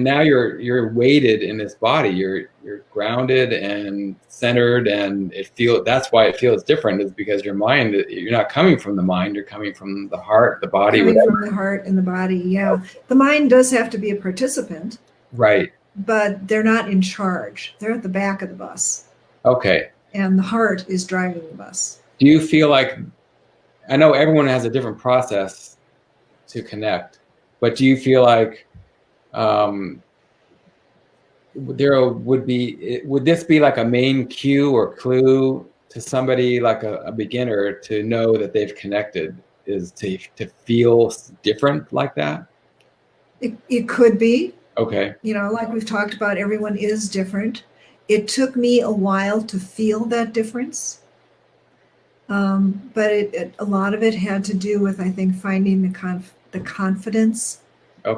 now you're weighted in this body. You're grounded and centered, and that's why it feels different, is because your mind, you're not coming from the mind, you're coming from the heart, the body. Coming from the heart and the body, yeah. The mind does have to be a participant. Right. But they're not in charge. They're at the back of the bus. Okay. And the heart is driving the bus. Do you feel like, I know everyone has a different process to connect, but do you feel like would this be like a main cue or clue to somebody like a beginner to know that they've connected, is to feel different like that? It could be. Okay. Like we've talked about, everyone is different. It took me a while to feel that difference. But a lot of it had to do with, I think, finding the confidence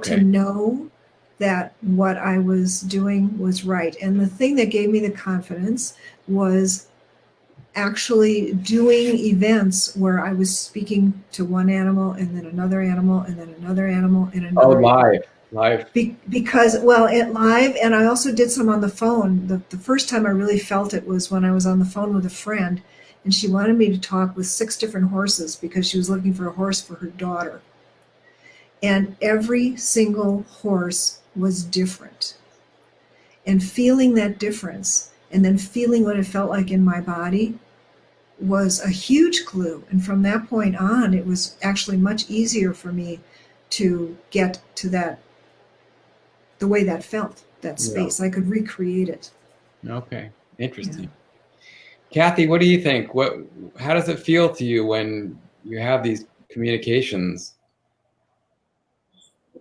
to know that what I was doing was right. And the thing that gave me the confidence was actually doing events where I was speaking to one animal and then another animal and then another animal and another. Oh, live. Because live, and I also did some on the phone. The first time I really felt it was when I was on the phone with a friend, and she wanted me to talk with 6 different horses because she was looking for a horse for her daughter. And every single horse was different. And feeling that difference, and then feeling what it felt like in my body, was a huge clue. And from that point on, it was actually much easier for me to get to that, the way that felt, that space. I could recreate it. Okay, interesting. Yeah. Kathy, what do you think? How does it feel to you when you have these communications?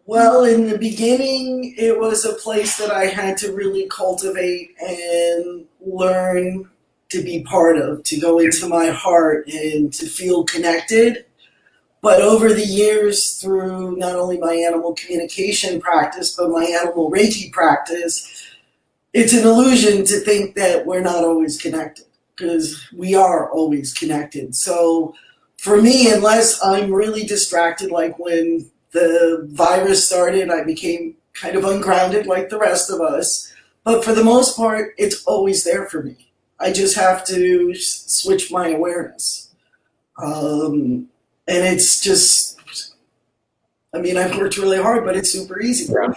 Well, in the beginning, it was a place that I had to really cultivate and learn to be part of, to go into my heart and to feel connected. But over the years, through not only my animal communication practice, but my animal Reiki practice, it's an illusion to think that we're not always connected, because we are always connected. So for me, unless I'm really distracted, like when the virus started, I became kind of ungrounded like the rest of us. But for the most part, it's always there for me. I just have to switch my awareness. And it's just, I mean, I've worked really hard, but it's super easy. Yeah.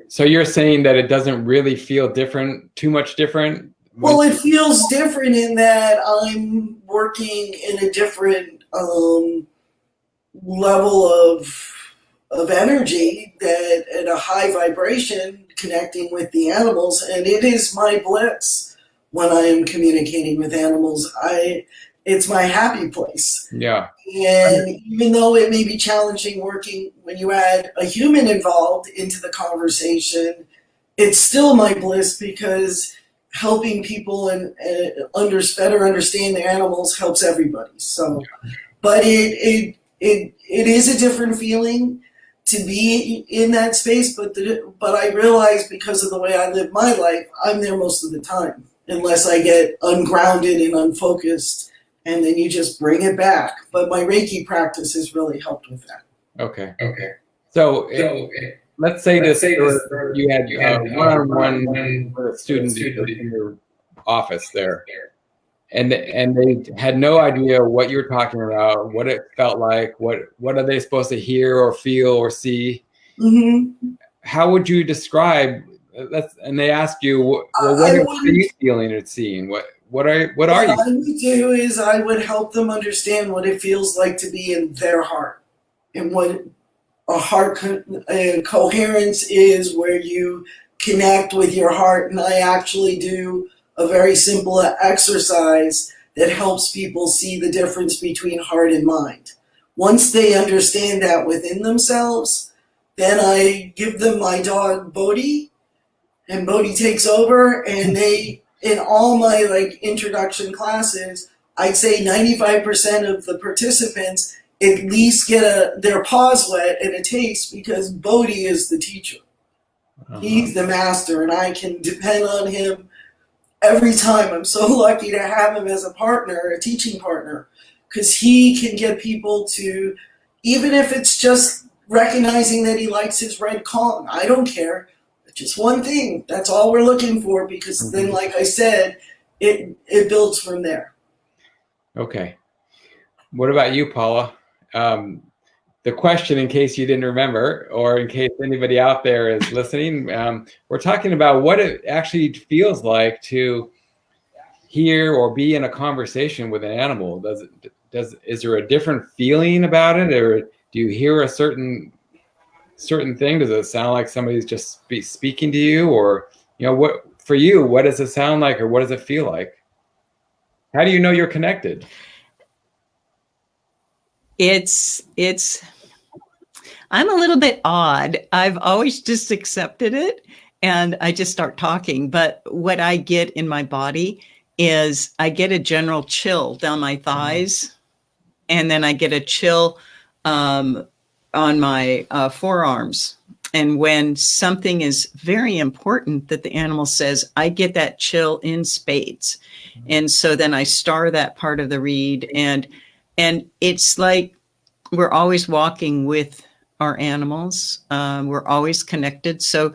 So you're saying that it doesn't really feel different, too much different? Well, it feels different in that I'm working in a different level of energy, that at a high vibration, connecting with the animals, and it is my bliss when I am communicating with animals. It's my happy place. Yeah. And even though it may be challenging working when you add a human involved into the conversation, it's still my bliss, because helping people and better understand the animals helps everybody. So, but it is a different feeling to be in that space. But I realize, because of the way I live my life, I'm there most of the time, unless I get ungrounded and unfocused. And then you just bring it back. But my Reiki practice has really helped with that. Okay. So let's say you had one-on-one with a student in your office there, and they had no idea what you're talking about, what it felt like, what are they supposed to hear or feel or see. Mm-hmm. How would you describe? And they ask you, well, what are you feeling or seeing? What are you? What I would do is I would help them understand what it feels like to be in their heart, and what a heart coherence is, where you connect with your heart. And I actually do a very simple exercise that helps people see the difference between heart and mind. Once they understand that within themselves, then I give them my dog Bodhi, and Bodhi takes over, and in all my introduction classes, I'd say 95% of the participants at least get their paws wet and a taste, because Bodhi is the teacher. Uh-huh. He's the master, and I can depend on him every time. I'm so lucky to have him as a partner, a teaching partner, because he can get people to, even if it's just recognizing that he likes his red Kong, I don't care. Just one thing. That's all we're looking for, because then, like I said, it builds from there. Okay. What about you, Paula? The question, in case you didn't remember, or in case anybody out there is listening, we're talking about what it actually feels like to hear or be in a conversation with an animal. Is there a different feeling about it, or do you hear a certain thing? Does it sound like somebody's just speaking to you, or what for you? What does it sound like, or what does it feel like? How do you know you're connected? I'm a little bit odd. I've always just accepted it, and I just start talking. But what I get in my body is I get a general chill down my thighs, and then I get a chill on my forearms. And when something is very important that the animal says, I get that chill in spades. And so then I star that part of the read, and it's like we're always walking with our animals. We're always connected. So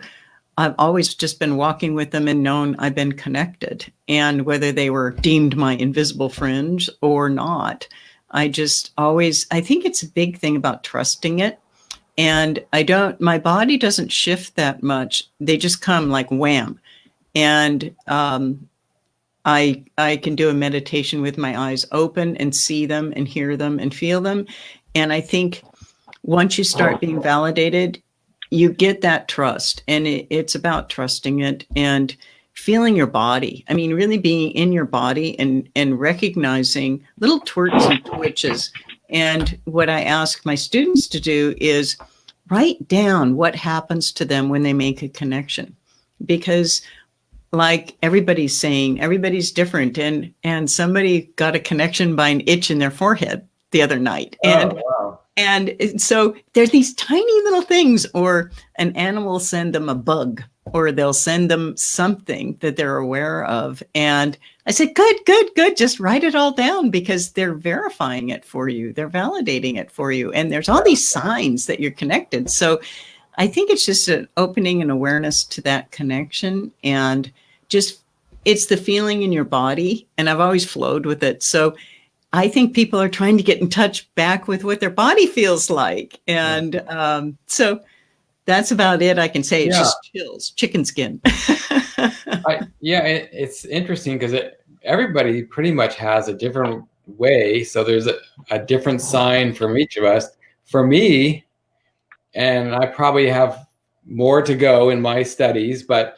I've always just been walking with them and known I've been connected. And whether they were deemed my invisible friends or not, I think it's a big thing about trusting it. And my body doesn't shift that much. They just come like wham. And I can do a meditation with my eyes open and see them and hear them and feel them. And I think once you start being validated, you get that trust. And it's about trusting it and feeling your body. I mean, really being in your body and recognizing little twirls and twitches. And what I ask my students to do is write down what happens to them when they make a connection. Because like everybody's saying, everybody's different. And somebody got a connection by an itch in their forehead. the other night. Wow. And so there's these tiny little things, or an animal will send them a bug, or they'll send them something that they're aware of. And I said, good. Just write it all down, because they're verifying it for you. They're validating it for you. And there's all these signs that you're connected. So I think it's just an opening and awareness to that connection, and just, it's the feeling in your body. And I've always flowed with it. So I think people are trying to get in touch back with what their body feels like. And so that's about it. I can say it's just chills, chicken skin. It's interesting because everybody pretty much has a different way. So there's a different sign from each of us. For me, and I probably have more to go in my studies, but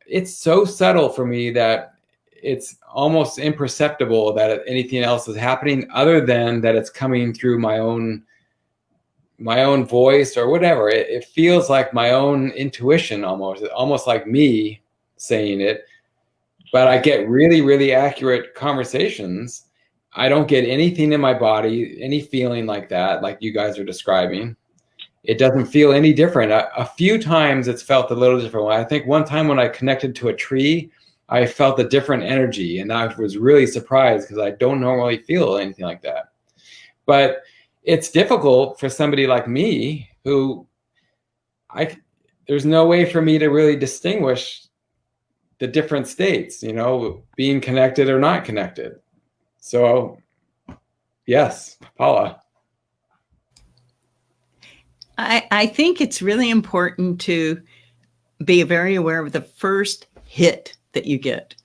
it's so subtle for me that it's almost imperceptible that anything else is happening, other than that it's coming through my own voice or whatever. It feels like my own intuition, almost like me saying it. But I get really, really accurate conversations. I don't get anything in my body, any feeling like that, like you guys are describing. It doesn't feel any different. A few times it's felt a little different. I think one time when I connected to a tree, I felt a different energy, and I was really surprised because I don't normally feel anything like that. But it's difficult for somebody like me who there's no way for me to really distinguish the different states, being connected or not connected. So yes, Paula. I think it's really important to be very aware of the first hit that you get.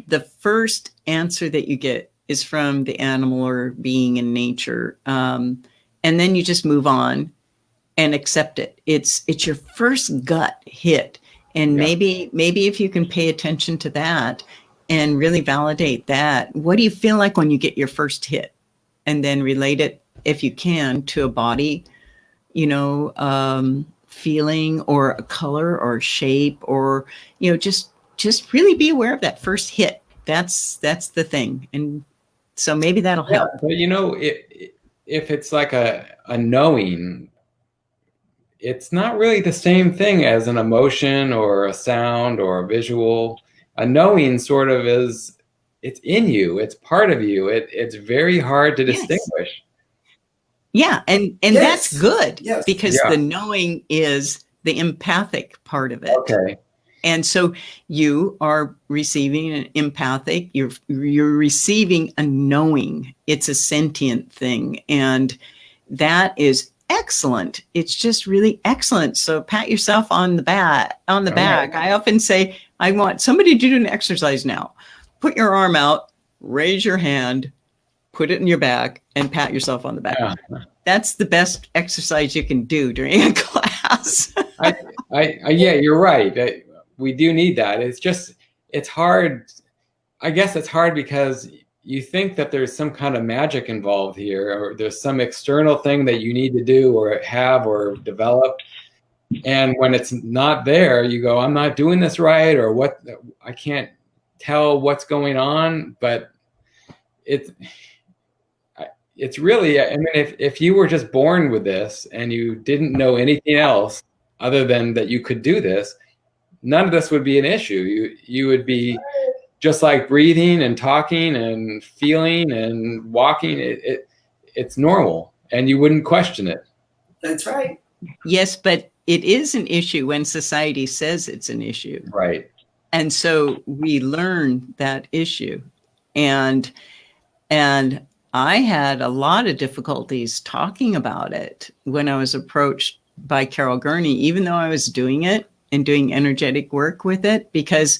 The first answer that you get is from the animal or being in nature. And then you just move on and accept it. It's your first gut hit. And maybe if you can pay attention to that and really validate that, what do you feel like when you get your first hit? And then relate it, if you can, to a body, feeling, or a color or shape, or, just really be aware of that first hit. That's the thing. And so maybe that'll help. But if it's like a knowing, it's not really the same thing as an emotion or a sound or a visual. A knowing sort of is, it's in you, it's part of you. It's very hard to distinguish. Yeah, and that's good, because the knowing is the empathic part of it. Okay. And so you are receiving an empathic, you're receiving a knowing. It's a sentient thing. And that is excellent. It's just really excellent. So pat yourself on the back. Right. I often say, I want somebody to do an exercise now. Put your arm out, raise your hand, put it in your back, and pat yourself on the back. Yeah. That's the best exercise you can do during a class. Yeah, you're right. We do need that. It's hard. I guess it's hard because you think that there's some kind of magic involved here, or there's some external thing that you need to do or have or develop. And when it's not there, you go, I'm not doing this right, or what? I can't tell what's going on. But it's really, I mean, if you were just born with this and you didn't know anything else other than that you could do this, none of this would be an issue. You would be just like breathing and talking and feeling and walking. It's normal, and you wouldn't question it. That's right. Yes, but it is an issue when society says it's an issue. Right. And so we learn that issue. And I had a lot of difficulties talking about it when I was approached by Carol Gurney, even though I was doing it and doing energetic work with it, because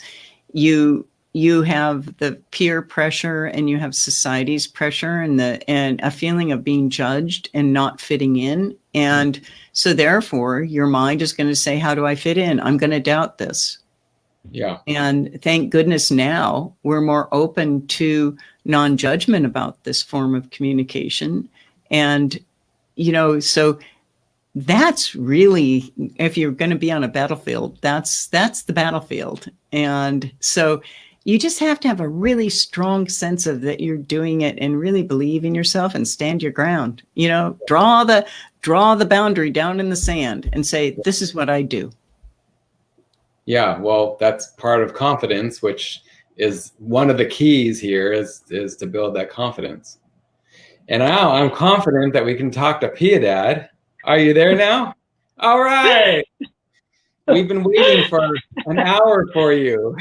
you have the peer pressure and you have society's pressure and a feeling of being judged and not fitting in. And so therefore your mind is going to say, how do I fit in? I'm going to doubt this. Yeah. And thank goodness now we're more open to non-judgment about this form of communication. And, so that's really, if you're going to be on a battlefield, that's the battlefield. And so You just have to have a really strong sense of that you're doing it and really believe in yourself and stand your ground. You know, draw the boundary down in the sand and say, this is what I do. Yeah, well, that's part of confidence, which is one of the keys here is to build that confidence. And now I'm confident that we can talk to Piedad. Are you there now? All right. We've been waiting for an hour for you.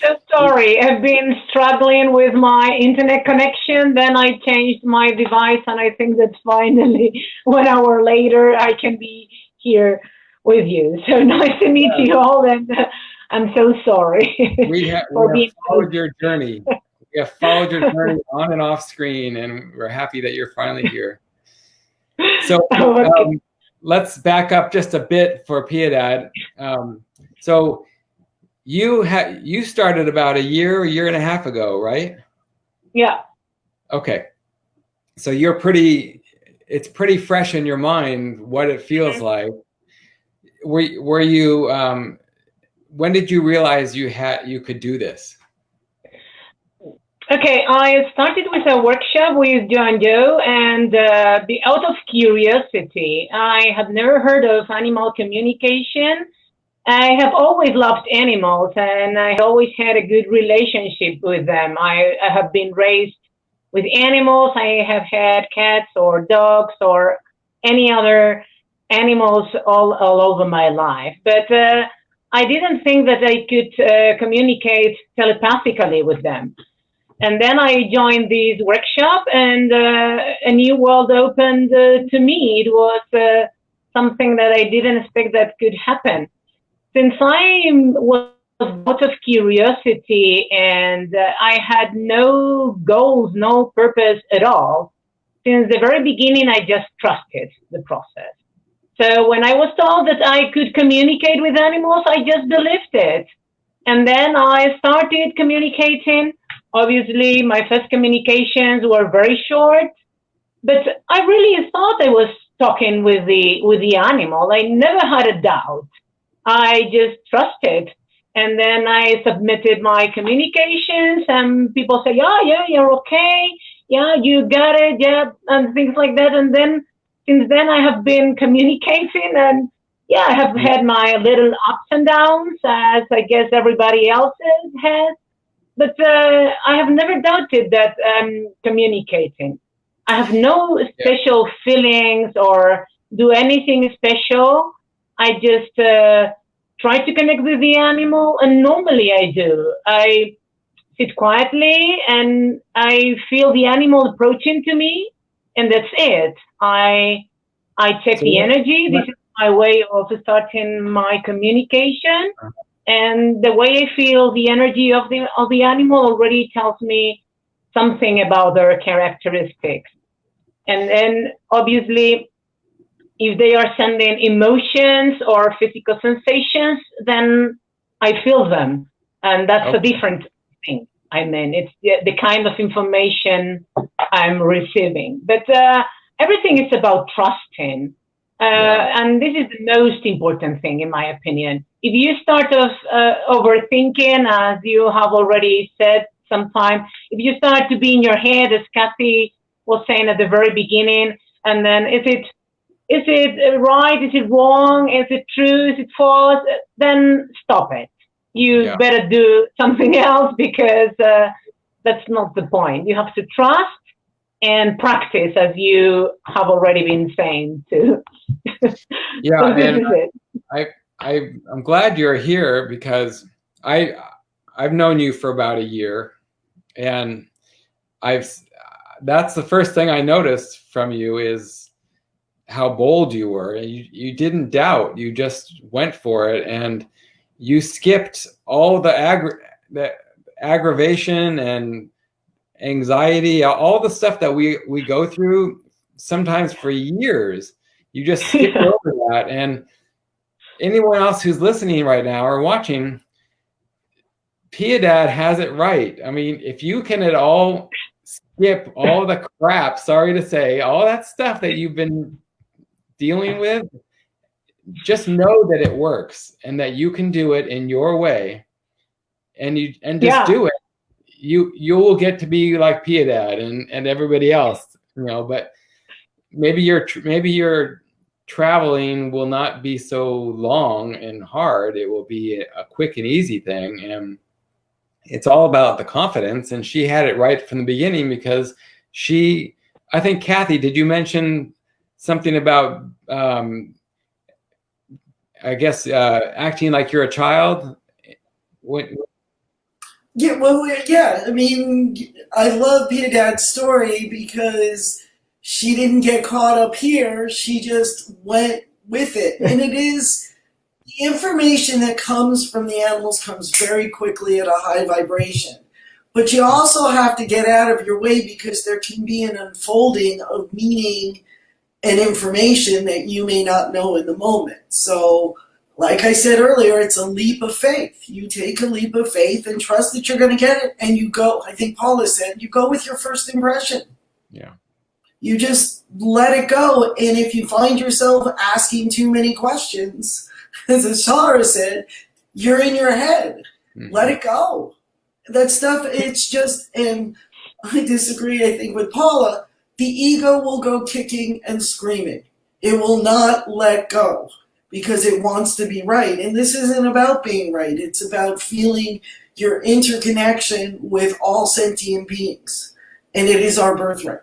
So sorry, I've been struggling with my internet connection. Then I changed my device, and I think that finally, 1 hour later, I can be here with you. So nice to meet you all, and I'm so sorry We have followed your journey. We have followed your journey on and off screen, and we're happy that you're finally here. So Okay. Let's back up just a bit for Piedad. So you started about a year and a half ago, right? Yeah. Okay. So it's pretty fresh in your mind what it feels like. Were you when did you realize you could do this? Okay, I started with a workshop with Joe and Joe, and out of curiosity, I had never heard of animal communication. I have always loved animals, and I always had a good relationship with them. I have been raised with animals. I have had cats or dogs or any other animals all over my life. But I didn't think that I could communicate telepathically with them. And then I joined this workshop, and a new world opened to me. It was something that I didn't expect that could happen. Since I was out of curiosity and I had no goals, no purpose at all, since the very beginning, I just trusted the process. So when I was told that I could communicate with animals, I just believed it. And then I started communicating. Obviously, my first communications were very short, but I really thought I was talking with the animal. I never had a doubt. I just trusted. And then I submitted my communications, and people say, yeah, you're okay. Yeah, you got it. Yeah, and things like that. And then since then, I have been communicating, and yeah, I have had my little ups and downs, as I guess everybody else has. But I have never doubted that I'm communicating. I have no special feelings or do anything special. I just try to connect with the animal, and normally I do. I sit quietly and I feel the animal approaching to me, and that's it. I check the energy. This is my way of starting my communication. And the way I feel the energy of the animal already tells me something about their characteristics. And then obviously, if they are sending emotions or physical sensations, then I feel them. And that's a different thing. I mean, it's the kind of information I'm receiving. But everything is about trusting. And this is the most important thing, in my opinion. If you start overthinking, as you have already said sometime, if you start to be in your head, as Kathy was saying at the very beginning, and then is it right? Is it wrong? Is it true? Is it false? Then stop it. You better do something else, because that's not the point. You have to trust and practice, as you have already been saying too. Yeah, so this is it. I'm glad you're here, because I've known you for about a year, and that's the first thing I noticed from you is how bold you were. You didn't doubt. You just went for it, and you skipped all the aggravation and anxiety, all the stuff that we go through sometimes for years. You just skipped over that. And anyone else who's listening right now or watching, Piedad has it right. I mean, if you can at all skip all the crap, sorry to say, all that stuff that you've been dealing with, just know that it works and that you can do it in your way. and just Yeah. do it. You will get to be like Piedad and everybody else, but maybe your traveling will not be so long and hard. It will be a quick and easy thing, and it's all about the confidence. And she had it right from the beginning, because I think, Kathy, did you mention something about I guess acting like you're a child? Yeah. I mean, I love Piedad's story because she didn't get caught up here. She just went with it. And it is the information that comes from the animals comes very quickly at a high vibration. But you also have to get out of your way, because there can be an unfolding of meaning and information that you may not know in the moment. So, like I said earlier, it's a leap of faith. You take a leap of faith and trust that you're going to get it, and you go, I think Paula said, you go with your first impression. Yeah. You just let it go. And if you find yourself asking too many questions, as Ashara said, you're in your head. Mm-hmm. Let it go. That stuff, it's just, and I disagree, I think, with Paula, the ego will go kicking and screaming. It will not let go, because it wants to be right. And this isn't about being right. It's about feeling your interconnection with all sentient beings. And it is our birthright.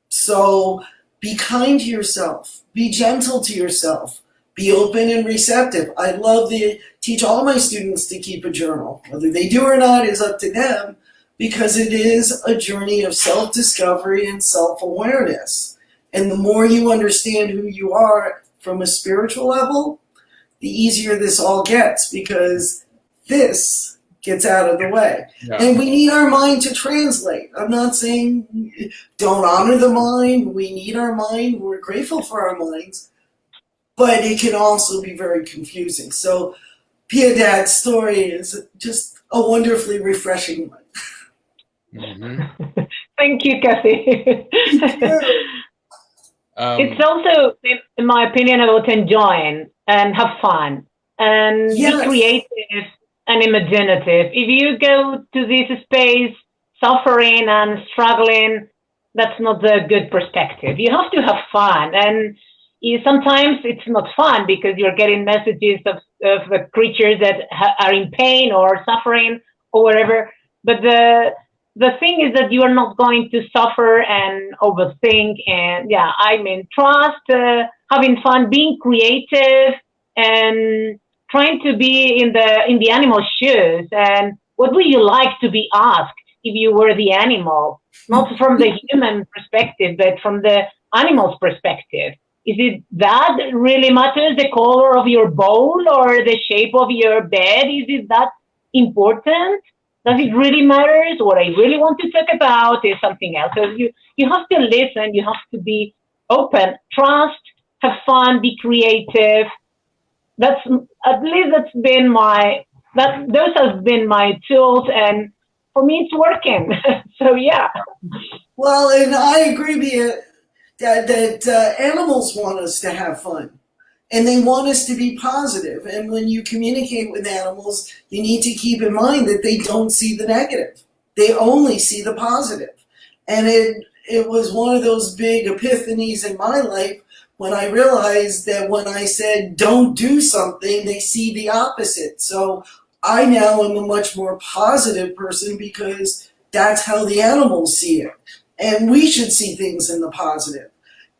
So be kind to yourself. Be gentle to yourself. Be open and receptive. I love to teach all my students to keep a journal. Whether they do or not is up to them, because it is a journey of self-discovery and self-awareness. And the more you understand who you are from a spiritual level, the easier this all gets, because this gets out of the way. Yeah. And we need our mind to translate. I'm not saying don't honor the mind. We need our mind. We're grateful for our minds. But it can also be very confusing. So Piedad's story is just a wonderfully refreshing one. Mm-hmm. Thank you, Kathy. It's also, in my opinion, about enjoying and have fun and Yes. be creative and imaginative. If you go to this space suffering and struggling, that's not a good perspective. You have to have fun, and sometimes it's not fun because you're getting messages of creatures that are in pain or suffering or whatever. But the thing is that you are not going to suffer and overthink. And yeah, I mean, trust, having fun, being creative, and trying to be in the animal's shoes. And what would you like to be asked if you were the animal? Not from the human perspective, but from the animal's perspective. Is it that really matters, the color of your bowl or the shape of your bed? Is it that important? Does it really matter? What I really want to talk about is something else. So you have to listen. You have to be open, trust, have fun, be creative. Those have been my tools, and for me, it's working. So yeah. Well, and I agree with you that animals want us to have fun. And they want us to be positive. And when you communicate with animals, you need to keep in mind that they don't see the negative. They only see the positive. And it was one of those big epiphanies in my life when I realized that when I said don't do something, they see the opposite. So I now am a much more positive person, because that's how the animals see it. And we should see things in the positive.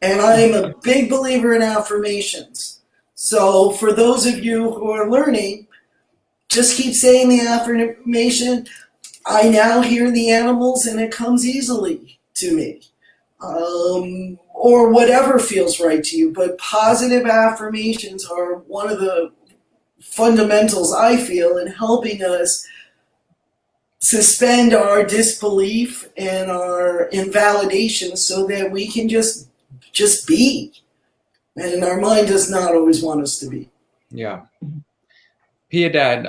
And I am a big believer in affirmations. So for those of you who are learning, just keep saying the affirmation. I now hear the animals, and it comes easily to me. Or whatever feels right to you. But positive affirmations are one of the fundamentals, I feel, in helping us suspend our disbelief and our invalidation, so that we can just be. And our mind does not always want us to be. Yeah. Piedad,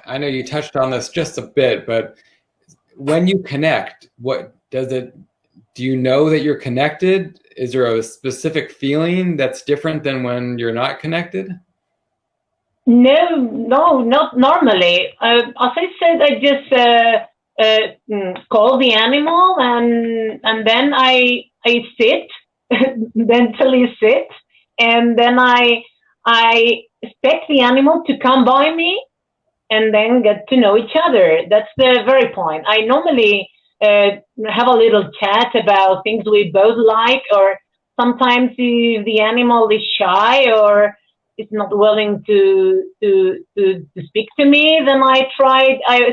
I know you touched on this just a bit, but when you connect, what does it, do you know that you're connected? Is there a specific feeling that's different than when you're not connected? No, not normally. As I said, I just call the animal, and then I sit, mentally sit, and then I expect the animal to come by me, and then get to know each other. That's the very point. I normally have a little chat about things we both like, or sometimes if the animal is shy or is not willing to speak to me, then I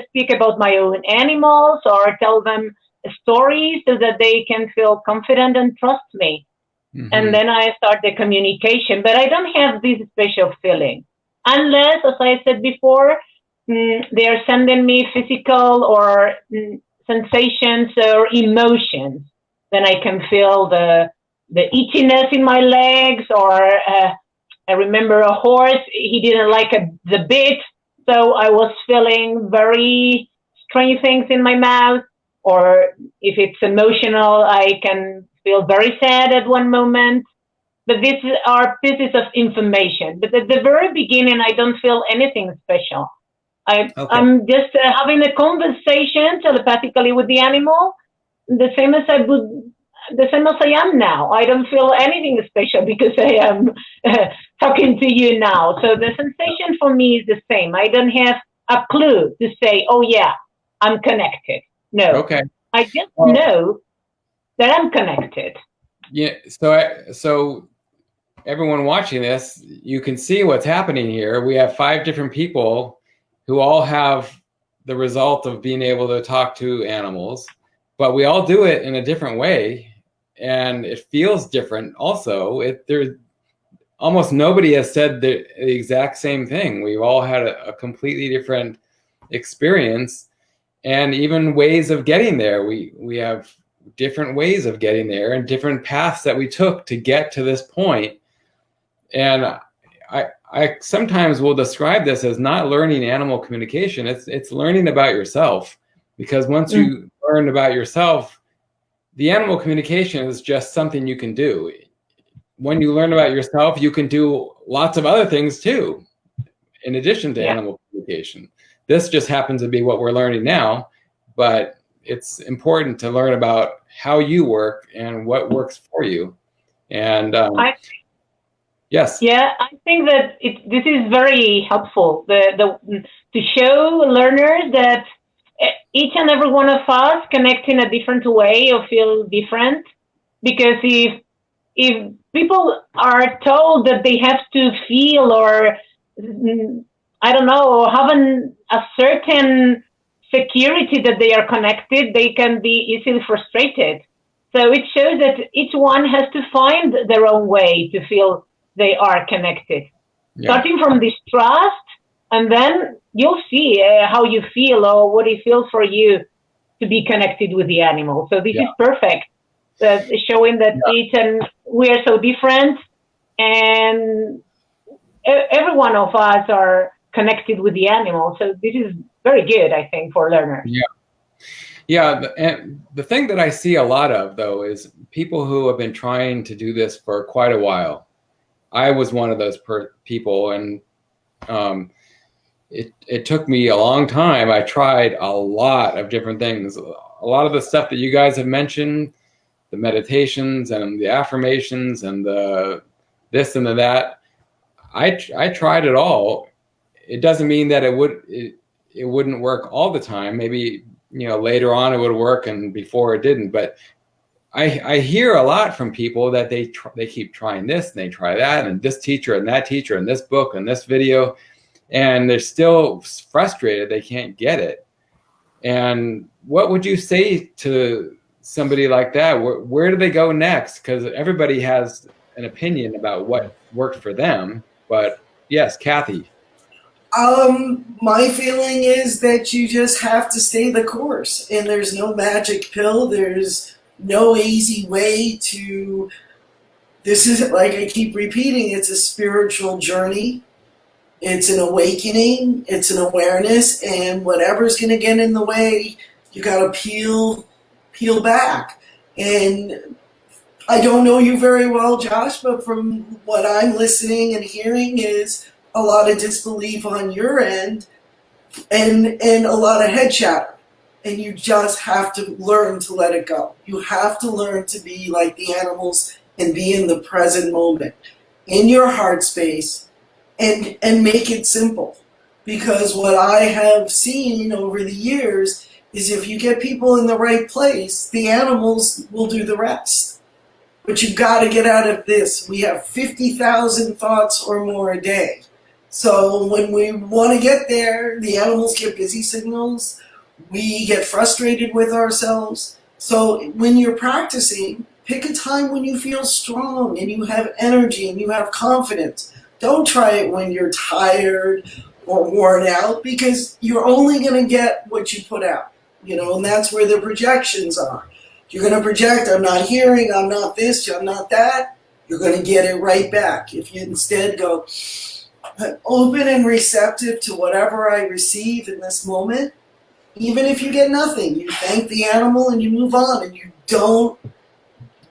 speak about my own animals or tell them a story so that they can feel confident and trust me. And then I start the communication. But I don't have this special feeling unless, as I said before, they are sending me physical or sensations or emotions. Then I can feel the itchiness in my legs, or I remember a horse, he didn't like the bit, so I was feeling very strange things in my mouth. Or if it's emotional, I can feel very sad at one moment. But these are pieces of information. But at the very beginning, I don't feel anything special. I'm just having a conversation telepathically with the animal, the same as I am now. I don't feel anything special because I am talking to you now. So the sensation for me is the same. I don't have a clue to say, oh yeah, I'm connected. No. Okay. I just know that I'm connected. Yeah. So everyone watching this, you can see what's happening here. We have 5 different people who all have the result of being able to talk to animals, but we all do it in a different way, and it feels different. Also, there's almost nobody has said the exact same thing. We've all had a completely different experience, and even ways of getting there. We have different ways of getting there and different paths that we took to get to this point. And I sometimes will describe this as not learning animal communication. It's learning about yourself, because once you learn about yourself, the animal communication is just something you can do. When you learn about yourself, you can do lots of other things too, in addition to animal communication. This just happens to be what we're learning now, but it's important to learn about how you work and what works for you. And yes. Yeah, I think that this is very helpful. To show learners that each and every one of us connect in a different way or feel different. Because if people are told that they have to feel, or I don't know, or have a certain security that they are connected, they can be easily frustrated. So it shows that each one has to find their own way to feel they are connected. Starting from this trust, and then you'll see how you feel or what it feels for you to be connected with the animal. So this is perfect, showing that each and we are so different, and every one of us are connected with the animal. So this is very good, I think, for learners. And the thing that I see a lot of, though, is people who have been trying to do this for quite a while. I was one of those people, and it took me a long time. I tried a lot of different things. A lot of the stuff that you guys have mentioned, the meditations and the affirmations and the this and the that, I tried it all. It doesn't mean that it wouldn't work all the time. Maybe later on it would work, and before it didn't. But I hear a lot from people that they keep trying this and they try that, and this teacher and that teacher and this book and this video, and they're still frustrated they can't get it. And what would you say to somebody like that? Where do they go next? Because everybody has an opinion about what worked for them. But yes, Kathy. My feeling is that you just have to stay the course, and there's no magic pill. There's no easy way to. This is, like I keep repeating, it's a spiritual journey. It's an awakening. It's an awareness, and whatever's going to get in the way, you got to peel back. And I don't know you very well, Josh, but from what I'm listening and hearing is a lot of disbelief on your end and a lot of head chatter. And you just have to learn to let it go. You have to learn to be like the animals and be in the present moment, in your heart space, and make it simple. Because what I have seen over the years is if you get people in the right place, the animals will do the rest. But you've got to get out of this. We have 50,000 thoughts or more a day. So when we want to get there, the animals get busy signals. We get frustrated with ourselves. So when you're practicing, pick a time when you feel strong and you have energy and you have confidence. Don't try it when you're tired or worn out, because you're only going to get what you put out. And that's where the projections are. You're going to project, I'm not hearing, I'm not this, I'm not that. You're going to get it right back. If you instead go, I'm open and receptive to whatever I receive in this moment, even if you get nothing, you thank the animal and you move on and you don't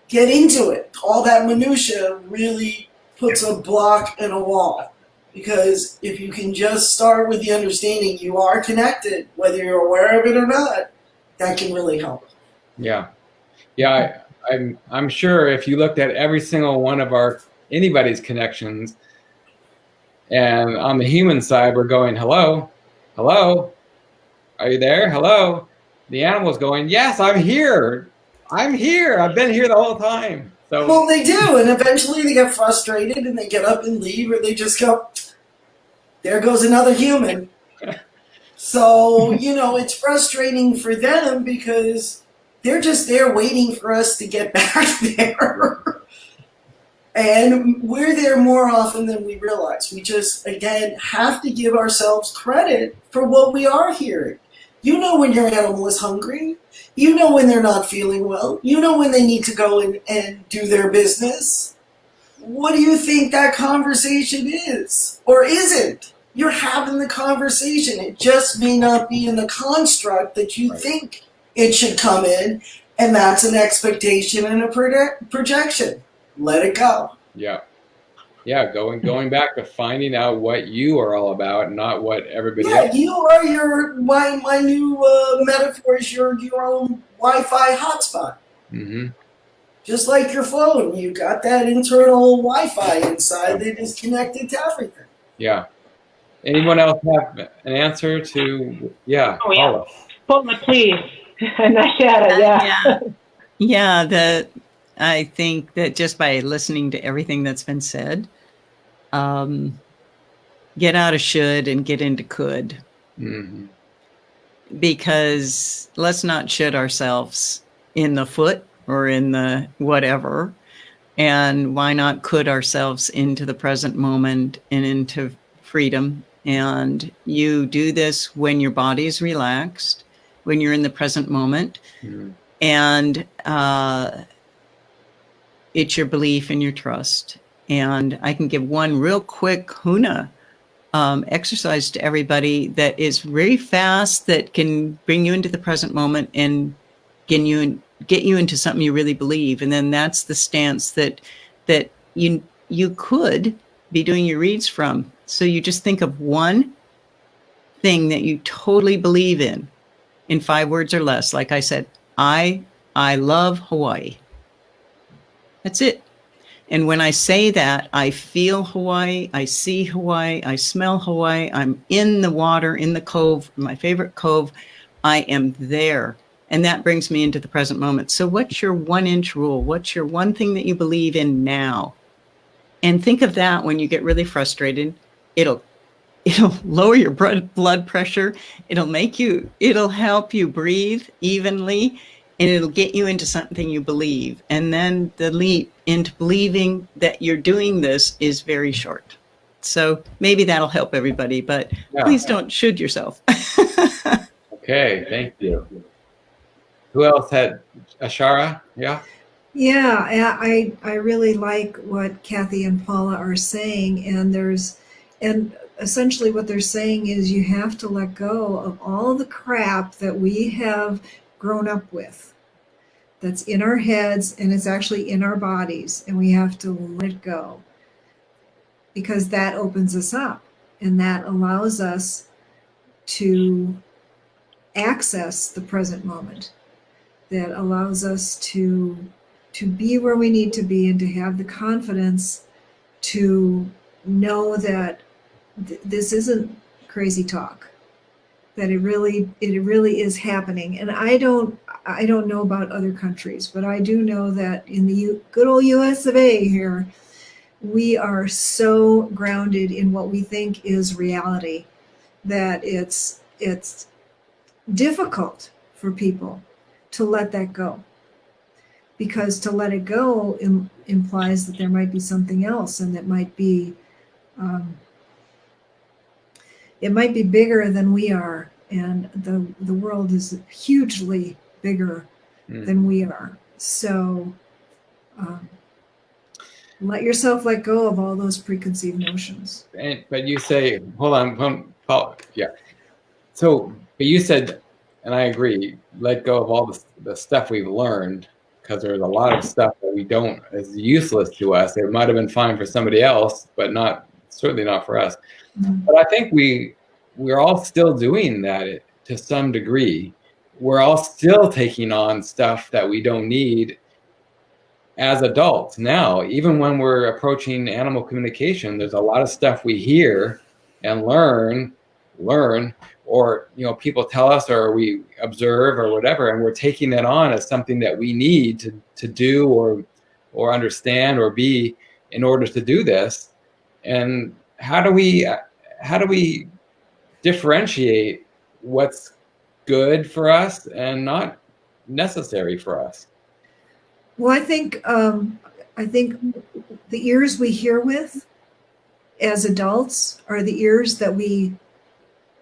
get into it. All that minutia really puts a block and a wall. Because if you can just start with the understanding you are connected, whether you're aware of it or not, that can really help. Yeah. Yeah, I'm sure if you looked at every single one of anybody's connections, and on the human side, we're going, hello, hello, are you there? Hello. The animal's going, yes, I'm here. I'm here. I've been here the whole time. So, well, they do, and eventually they get frustrated and they get up and leave, or they just go, there goes another human. So, it's frustrating for them because they're just there waiting for us to get back there. And we're there more often than we realize. We just, again, have to give ourselves credit for what we are hearing. You know when your animal is hungry. You know when they're not feeling well. You know when they need to go and do their business. What do you think that conversation is? Or isn't? You're having the conversation. It just may not be in the construct that you think it should come in, and that's an expectation and a projection. Let it go. Yeah. Yeah, going back to finding out what you are all about, not what everybody else. You are my new metaphor is your own Wi-Fi hotspot. Mm-hmm. Just like your phone, you got that internal Wi-Fi inside that is connected to everything. Yeah. Anyone else have an answer to? Yeah. Oh, yeah. Paula, please. Nashara, yeah. I think that just by listening to everything that's been said, get out of should and get into could. Mm-hmm. Because let's not should ourselves in the foot or in the whatever. And why not could ourselves into the present moment and into freedom? And you do this when your body is relaxed, when you're in the present moment. Mm-hmm. And it's your belief and your trust. And I can give one real quick HUNA exercise to everybody that is very fast, that can bring you into the present moment and get you into something you really believe. And then that's the stance that you could be doing your reads from. So you just think of one thing that you totally believe in 5 words or less. Like I said, I love Hawaii. That's it. And when I say that, I feel Hawaii, I see Hawaii, I smell Hawaii, I'm in the water, in the cove, my favorite cove, I am there. And that brings me into the present moment. So what's your 1-inch rule? What's your one thing that you believe in now? And think of that when you get really frustrated. It'll lower your blood pressure. It'll help you breathe evenly. And it'll get you into something you believe. And then the leap into believing that you're doing this is very short. So maybe that'll help everybody, but please don't should yourself. Okay, thank you. Who else had Ashara? Yeah. Yeah, I really like what Kathy and Paula are saying, and essentially what they're saying is you have to let go of all the crap that we have grown up with, that's in our heads and it's actually in our bodies, and we have to let it go, because that opens us up. And that allows us to access the present moment. That allows us to be where we need to be and to have the confidence to know that this isn't crazy talk, that it really is happening. And I don't know about other countries, but I do know that in the good old US of A here, we are so grounded in what we think is reality that it's difficult for people to let that go. Because to let it go implies that there might be something else, and that might be it might be bigger than we are, and the world is hugely bigger than we are. So let yourself let go of all those preconceived notions. But you say, hold on, yeah. So, but you said, and I agree, let go of all the stuff we've learned, because there's a lot of stuff that we don't, is useless to us. It might have been fine for somebody else, but certainly not for us. Mm-hmm. But I think we're all still doing that to some degree. We're all still taking on stuff that we don't need as adults now. Even when we're approaching animal communication, there's a lot of stuff we hear and learn, or people tell us, or we observe, or whatever, and we're taking that on as something that we need to do or understand or be in order to do this. And how do we differentiate what's good for us and not necessary for us? Well, I think the ears we hear with as adults are the ears that we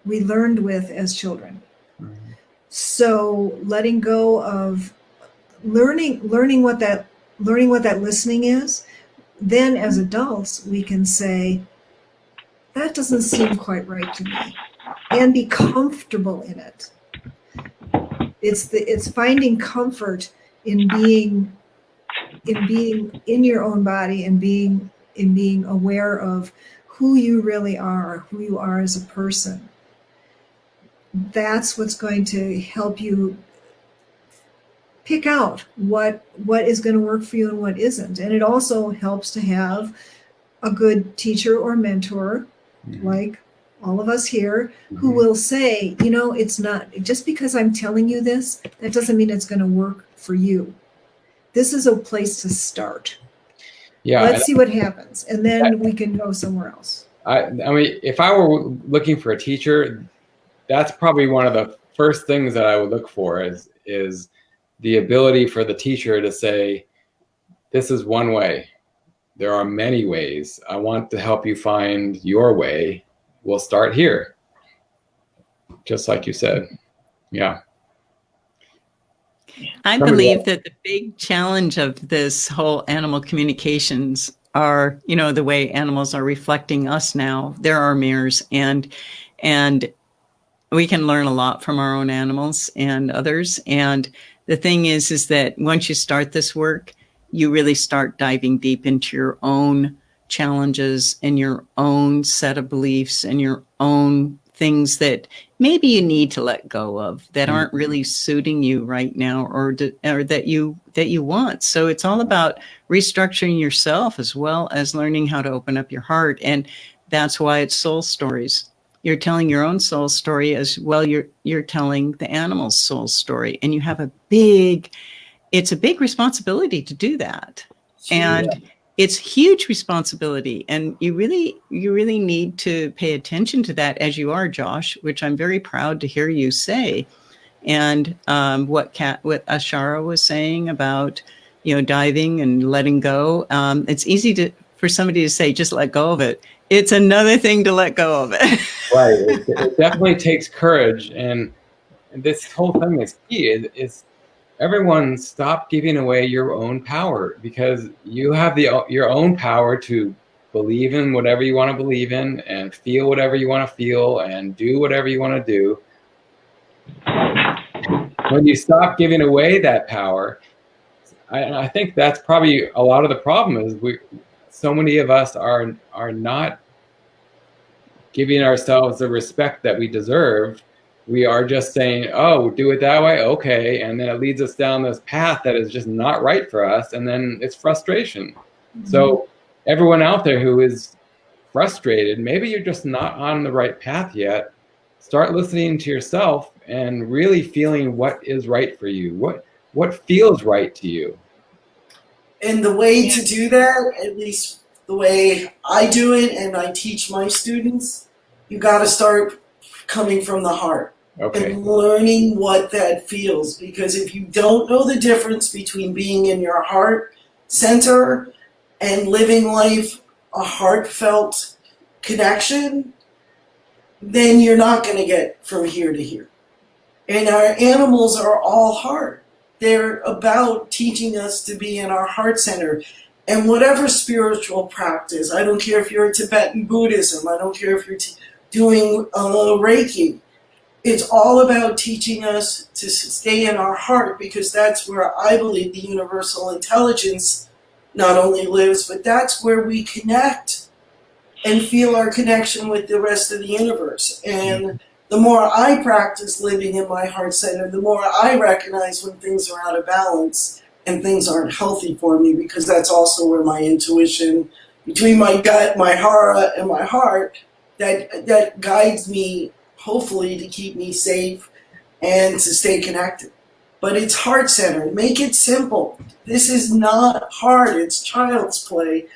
learned with as children. Mm-hmm. So letting go of learning what that listening is, then as adults we can say, that doesn't seem quite right to me, and be comfortable in it. It's finding comfort in being in your own body, and being aware of who you really are, who you are as a person. That's what's going to help you pick out what is going to work for you and what isn't. And it also helps to have a good teacher or mentor, mm-hmm. like all of us here, mm-hmm. who will say, it's not, just because I'm telling you this, that doesn't mean it's going to work for you. This is a place to start. Yeah, let's see what happens, and then we can go somewhere else. I mean, if I were looking for a teacher, that's probably one of the first things that I would look for is the ability for the teacher to say, this is one way. There are many ways. I want to help you find your way. We'll start here. Just like you said. Yeah. I believe that the big challenge of this whole animal communications are, the way animals are reflecting us now. They're our mirrors, and we can learn a lot from our own animals and others. And the thing is that once you start this work, you really start diving deep into your own challenges and your own set of beliefs and your own things that maybe you need to let go of, that aren't really suiting you right now, or that you want. So it's all about restructuring yourself, as well as learning how to open up your heart. And that's why it's soul stories. You're telling your own soul story as well. You're telling the animal's soul story, and you have it's a big responsibility to do that. And it's huge responsibility, and you really need to pay attention to that, as you are, Josh, which I'm very proud to hear you say. And what Ashara was saying about diving and letting go. It's easy for somebody to say, just let go of it. It's another thing to let go of it. Right. It definitely takes courage, and this whole thing is key. It's everyone stop giving away your own power, because you have your own power to believe in whatever you want to believe in, and feel whatever you want to feel, and do whatever you want to do. When you stop giving away that power, I think that's probably a lot of the problem. Is so many of us are not giving ourselves the respect that we deserve. We are just saying, oh, do it that way, okay, and then it leads us down this path that is just not right for us, and then it's frustration. So everyone out there who is frustrated, maybe you're just not on the right path yet. Start listening to yourself and really feeling what is right for you, what feels right to you. And the way to do that, at least the way I do it and I teach my students, you got to start coming from the heart. Okay. And learning what that feels. Because if you don't know the difference between being in your heart center and living life a heartfelt connection, then you're not going to get from here to here. And our animals are all heart. They're about teaching us to be in our heart center. And whatever spiritual practice, I don't care if you're Tibetan Buddhism, I don't care if you're doing Reiki, it's all about teaching us to stay in our heart, because that's where I believe the universal intelligence not only lives, but that's where we connect and feel our connection with the rest of the universe. And the more I practice living in my heart center, the more I recognize when things are out of balance and things aren't healthy for me, because that's also where my intuition, between my gut, my hara, and my heart, that guides me, hopefully, to keep me safe and to stay connected. But it's heart-centered. Make it simple. This is not hard. It's child's play.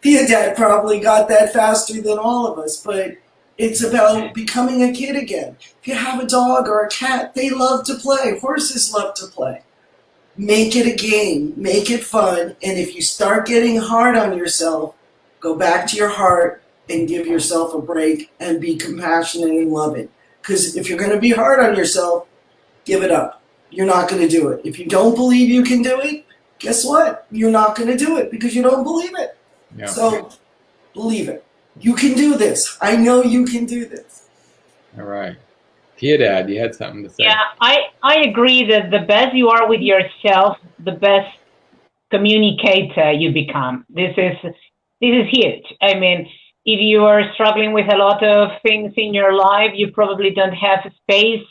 Pia Dad probably got that faster than all of us, but it's about becoming a kid again. If you have a dog or a cat, they love to play. Horses love to play. Make it a game. Make it fun. And if you start getting hard on yourself, go back to your heart and give yourself a break and be compassionate and loving. Because if you're going to be hard on yourself, give it up. You're not going to do it. If you don't believe you can do it, guess what? You're not going to do it because you don't believe it. Yeah. So believe it. You can do this. I know you can do this. All right. Pia Dad, you had something to say. Yeah, I agree that the best you are with yourself, the best communicator you become. This is huge. I mean, if you are struggling with a lot of things in your life, you probably don't have space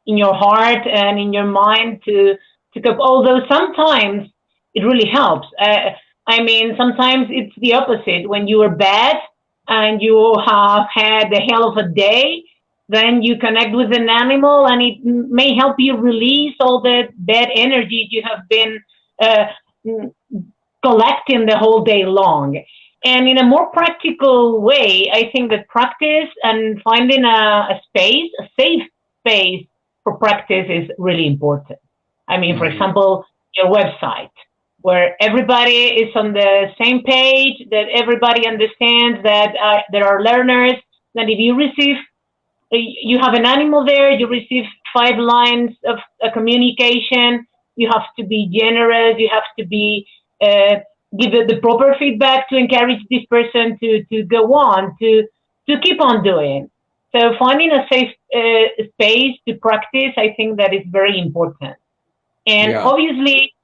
in your heart and in your mind to cope. Although sometimes it really helps. I mean, sometimes it's the opposite. When you are bad and you have had a hell of a day, then you connect with an animal and it may help you release all that bad energy you have been collecting the whole day long. And in a more practical way, I think that practice and finding a space, a safe space for practice is really important. I mean, for example, your website, where everybody is on the same page, that everybody understands that there are learners, that if you have an animal there, you receive 5 lines of communication, you have to be generous, you have to be give it the proper feedback to encourage this person to go on, to keep on doing. So finding a safe space to practice, I think that is very important. And obviously,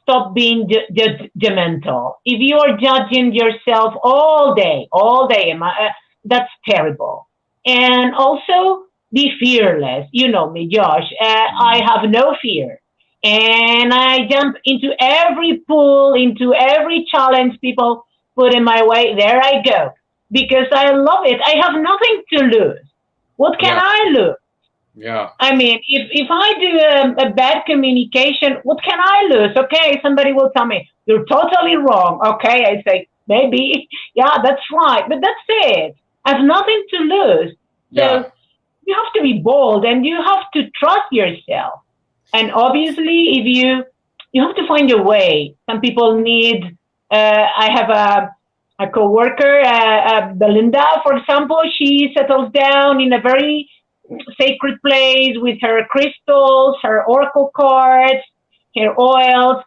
stop being judgmental. If you are judging yourself all day, that's terrible. And also, be fearless. You know me, Josh. I have no fear. And I jump into every pool, into every challenge people put in my way. There I go. Because I love it. I have nothing to lose. What can I lose? Yeah. I mean, if I do a bad communication, what can I lose? Okay, somebody will tell me, you're totally wrong. Okay, I say, maybe, yeah, that's right. But that's it. I have nothing to lose. So you have to be bold and you have to trust yourself. And obviously, if you have to find your way. Some people need, I have a coworker, Belinda, for example, she settles down in a very sacred place with her crystals, her oracle cards, her oils.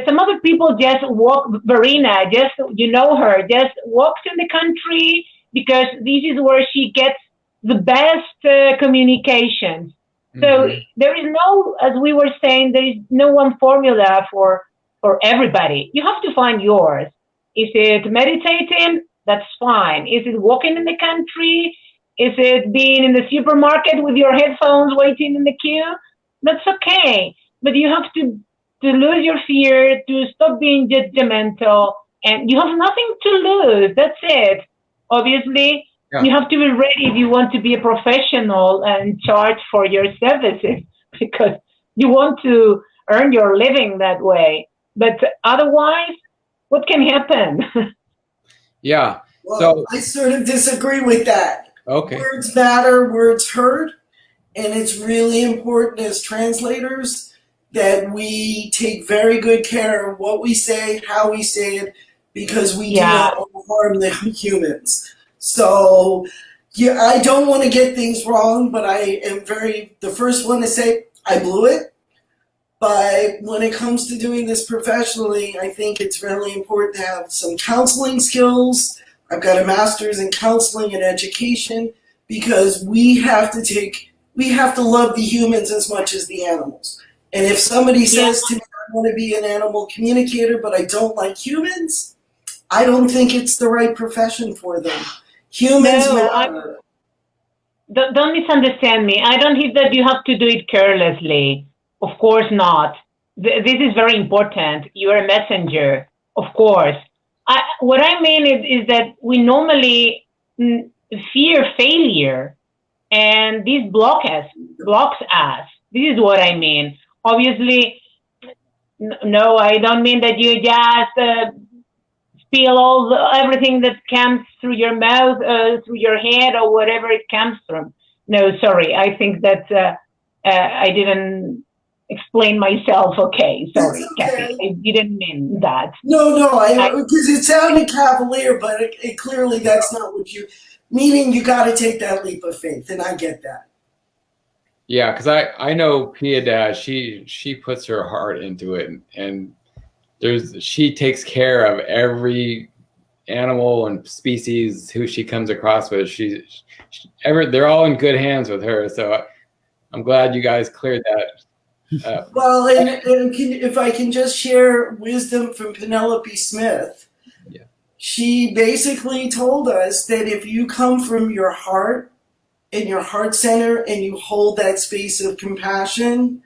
Some other people just walk, Verena, just, you know her, just walks in the country because this is where she gets the best communications. So there is no, as we were saying, there is no one formula for everybody. You have to find yours. Is it meditating? That's fine. Is it walking in the country? Is it being in the supermarket with your headphones waiting in the queue? That's okay. But you have to lose your fear, to stop being judgmental, and you have nothing to lose. That's it. Obviously, Yeah. you have to be ready if you want to be a professional and charge for your services because you want to earn your living that way. But otherwise, what can happen? Yeah. Well, So, I sort of disagree with that. okay. Words matter, words hurt, and it's really important as translators that we take very good care of what we say, how we say it, because we do not want to harm the humans. So, yeah, I don't want to get things wrong, but I am the first one to say I blew it. But when it comes to doing this professionally, I think it's really important to have some counseling skills. I've got a master's in counseling and education because we have to love the humans as much as the animals. And if somebody says to me, I want to be an animal communicator, but I don't like humans, I don't think it's the right profession for them. Humans matter. Don't misunderstand me. I don't think that you have to do it carelessly. Of course not. This is very important. You're a messenger, of course. What I mean is that we normally fear failure, and this blocks us. This is what I mean. Obviously, no, I don't mean that you just spill everything that comes through your mouth, through your head, or whatever it comes from. No, sorry. I think that I didn't explain myself. Okay, sorry, Kathy. I didn't mean that. No, because it sounded cavalier, but it clearly that's not what you meaning. You got to take that leap of faith, and I get that. Yeah, because I know Piedad, she puts her heart into it, and she takes care of every animal and species who she comes across with. They're all in good hands with her. So I'm glad you guys cleared that. Well, and if I can just share wisdom from Penelope Smith, she basically told us that if you come from your heart and your heart center and you hold that space of compassion,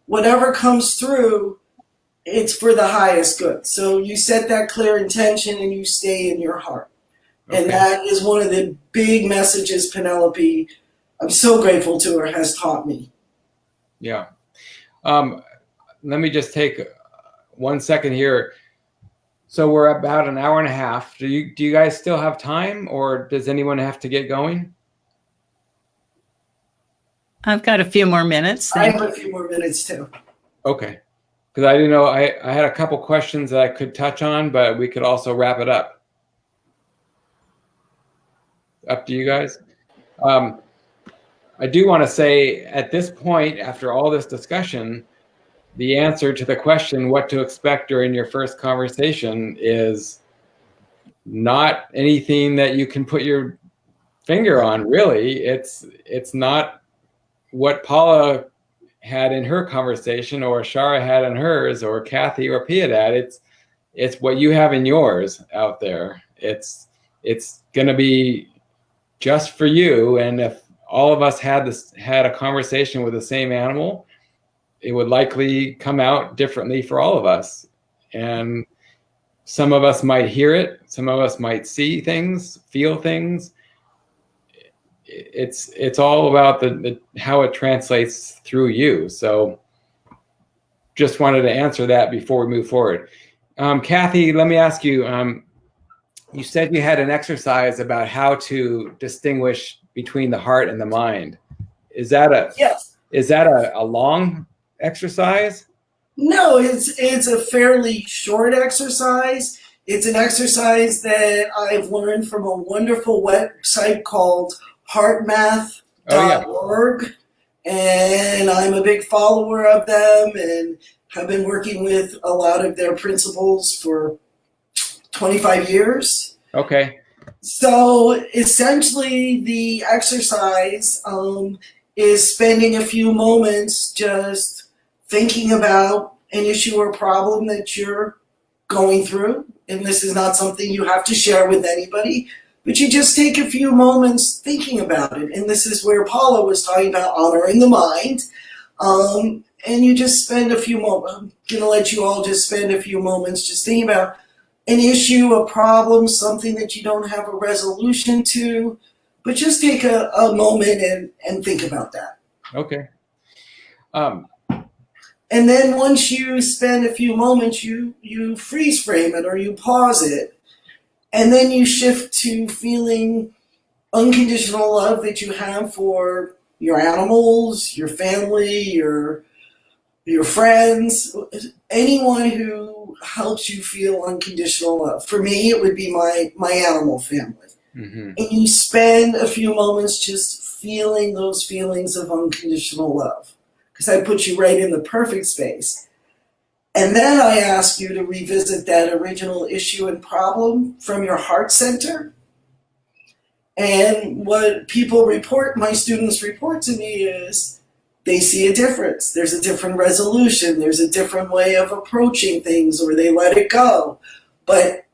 whatever comes through, it's for the highest good. So you set that clear intention and you stay in your heart. Okay. And that is one of the big messages Penelope, I'm so grateful to her, has taught me. Yeah. Let me just take 1 second here. So we're about an hour and a half. Do you guys still have time, or does anyone have to get going? I've got a few more minutes. I have a few more minutes too. Okay. Because I didn't know, I had a couple questions that I could touch on, but we could also wrap it up. Up to you guys. I do want to say at this point, after all this discussion, the answer to the question, what to expect during your first conversation, is not anything that you can put your finger on, really. It's not what Paula had in her conversation, or Shara had in hers, or Kathy or Piedad. It's what you have in yours out there. It's going to be just for you. And if all of us had a conversation with the same animal, it would likely come out differently for all of us. And some of us might hear it. Some of us might see things, feel things. It's all about how it translates through you. So just wanted to answer that before we move forward. Kathy, let me ask you, you said you had an exercise about how to distinguish between the heart and the mind. Is that a long exercise? No, it's a fairly short exercise. It's an exercise that I've learned from a wonderful website called heartmath.org. And I'm a big follower of them and have been working with a lot of their principles for 25 years. Okay. So essentially the exercise is spending a few moments just thinking about an issue or problem that you're going through, and this is not something you have to share with anybody, but you just take a few moments thinking about it. And this is where Paula was talking about honoring the mind. And you just spend a few moments. I'm going to let you all just spend a few moments just thinking about an issue, a problem, something that you don't have a resolution to, but just take a moment and think about that. Okay. And then once you spend a few moments, you freeze frame it or you pause it. And then you shift to feeling unconditional love that you have for your animals, your family, your friends, anyone who helps you feel unconditional love. For me, it would be my animal family. Mm-hmm. And you spend a few moments just feeling those feelings of unconditional love, because I put you right in the perfect space. And then I ask you to revisit that original issue and problem from your heart center. And what people report, my students report to me, is they see a difference. There's a different resolution. There's a different way of approaching things, or they let it go. But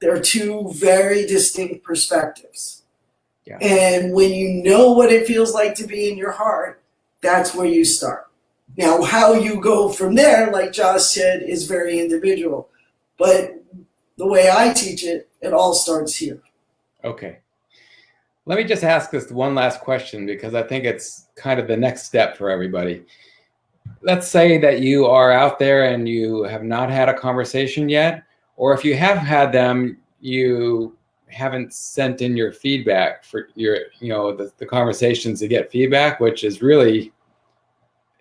they're two very distinct perspectives. Yeah. And when you know what it feels like to be in your heart, that's where you start. Now, how you go from there, like Josh said, is very individual. But the way I teach it, it all starts here. Okay. Let me just ask this one last question, because I think it's kind of the next step for everybody. Let's say that you are out there and you have not had a conversation yet, or if you have had them, you haven't sent in your feedback for your, the conversations to get feedback, which is really,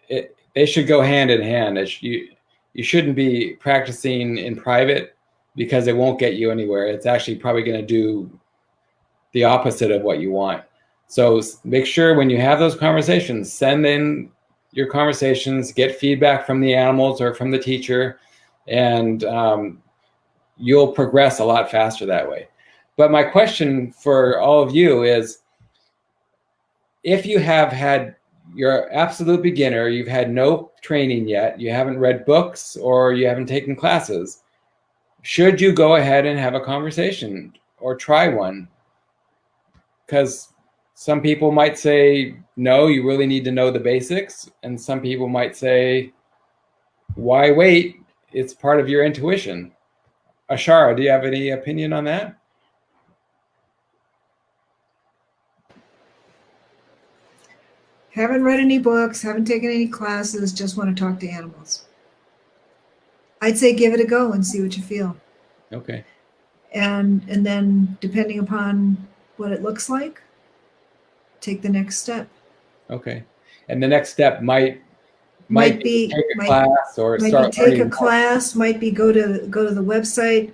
they should go hand in hand. You shouldn't be practicing in private, because it won't get you anywhere. It's actually probably going to do the opposite of what you want. So make sure when you have those conversations, send in your conversations, get feedback from the animals or from the teacher, and you'll progress a lot faster that way. But my question for all of you is, if you have had, you're absolute beginner, you've had no training yet, you haven't read books or you haven't taken classes, should you go ahead and have a conversation or try one? Because some people might say, no, you really need to know the basics. And some people might say, why wait? It's part of your intuition. Ashara, do you have any opinion on that? Haven't read any books, haven't taken any classes, just want to talk to animals. I'd say give it a go and see what you feel. Okay. And then depending upon what it looks like, take the next step. Okay. And the next step might be take a class, or might be take a class, might be go to the website,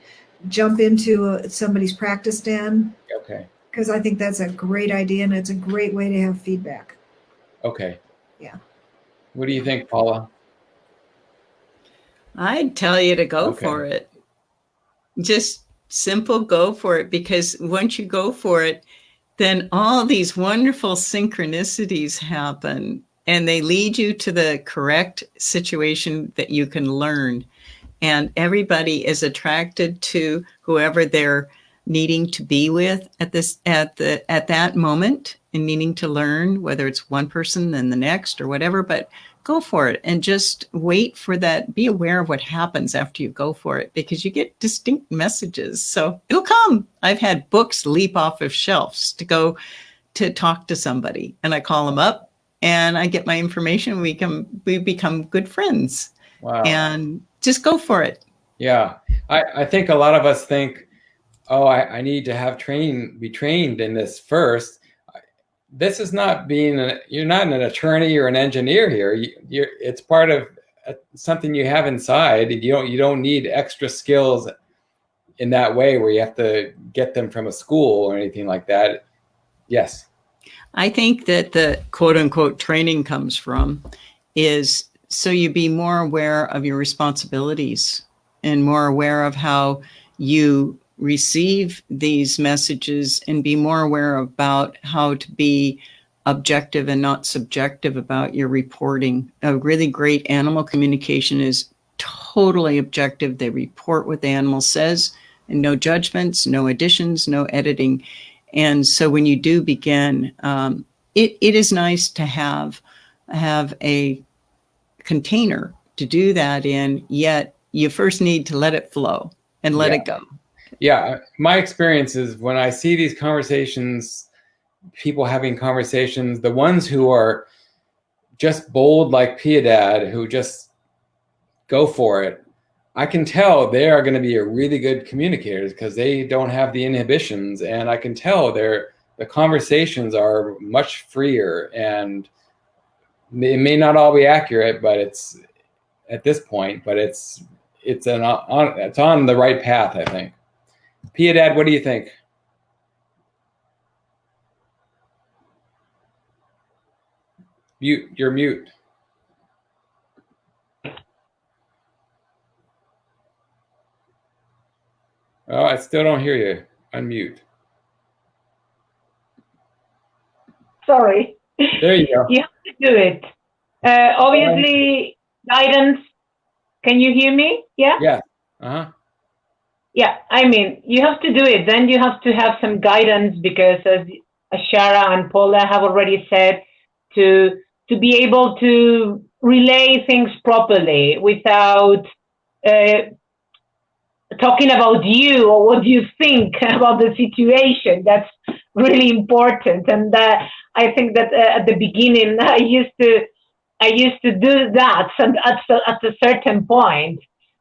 jump into somebody's practice den. Okay. Because I think that's a great idea, and it's a great way to have feedback. Okay. Yeah. What do you think, Paula? I'd tell you to go for it. Just simple go for it, because once you go for it, then all these wonderful synchronicities happen, and they lead you to the correct situation that you can learn. And everybody is attracted to whoever they're needing to be with at that moment, and needing to learn, whether it's one person then the next or whatever. But go for it and just wait for that. Be aware of what happens after you go for it, because you get distinct messages. So it'll come. I've had books leap off of shelves to go to talk to somebody, and I call them up and I get my information. We become good friends. Wow. And just go for it. Yeah. I think a lot of us think, oh, I need to be trained in this first. This is not you're not an attorney or an engineer here. It's part of something you have inside. You don't need extra skills in that way where you have to get them from a school or anything like that. Yes. I think that the quote unquote training comes from is so you be more aware of your responsibilities and more aware of how you receive these messages, and be more aware about how to be objective and not subjective about your reporting. A really great animal communication is totally objective. They report what the animal says and no judgments, no additions, no editing. And so when you do begin, it is nice to have a container to do that in, yet you first need to let it flow and let it go. Yeah, my experience is when I see these conversations, people having conversations, the ones who are just bold like Piedad, who just go for it, I can tell they are going to be a really good communicators because they don't have the inhibitions, and I can tell the conversations are much freer, and it may not all be accurate, but it's at this point, but it's on the right path, I think. Piedad, what do you think? You're mute. Oh, I still don't hear you. Unmute. Sorry. There you go. You have to do it. Obviously, guidance. Can you hear me? Yeah? Yeah. Uh-huh. Yeah, I mean, you have to do it. Then you have to have some guidance because, as Ashara and Paula have already said, to be able to relay things properly without talking about you or what you think about the situation. That's really important. And I think that at the beginning, I used to do that at a certain point.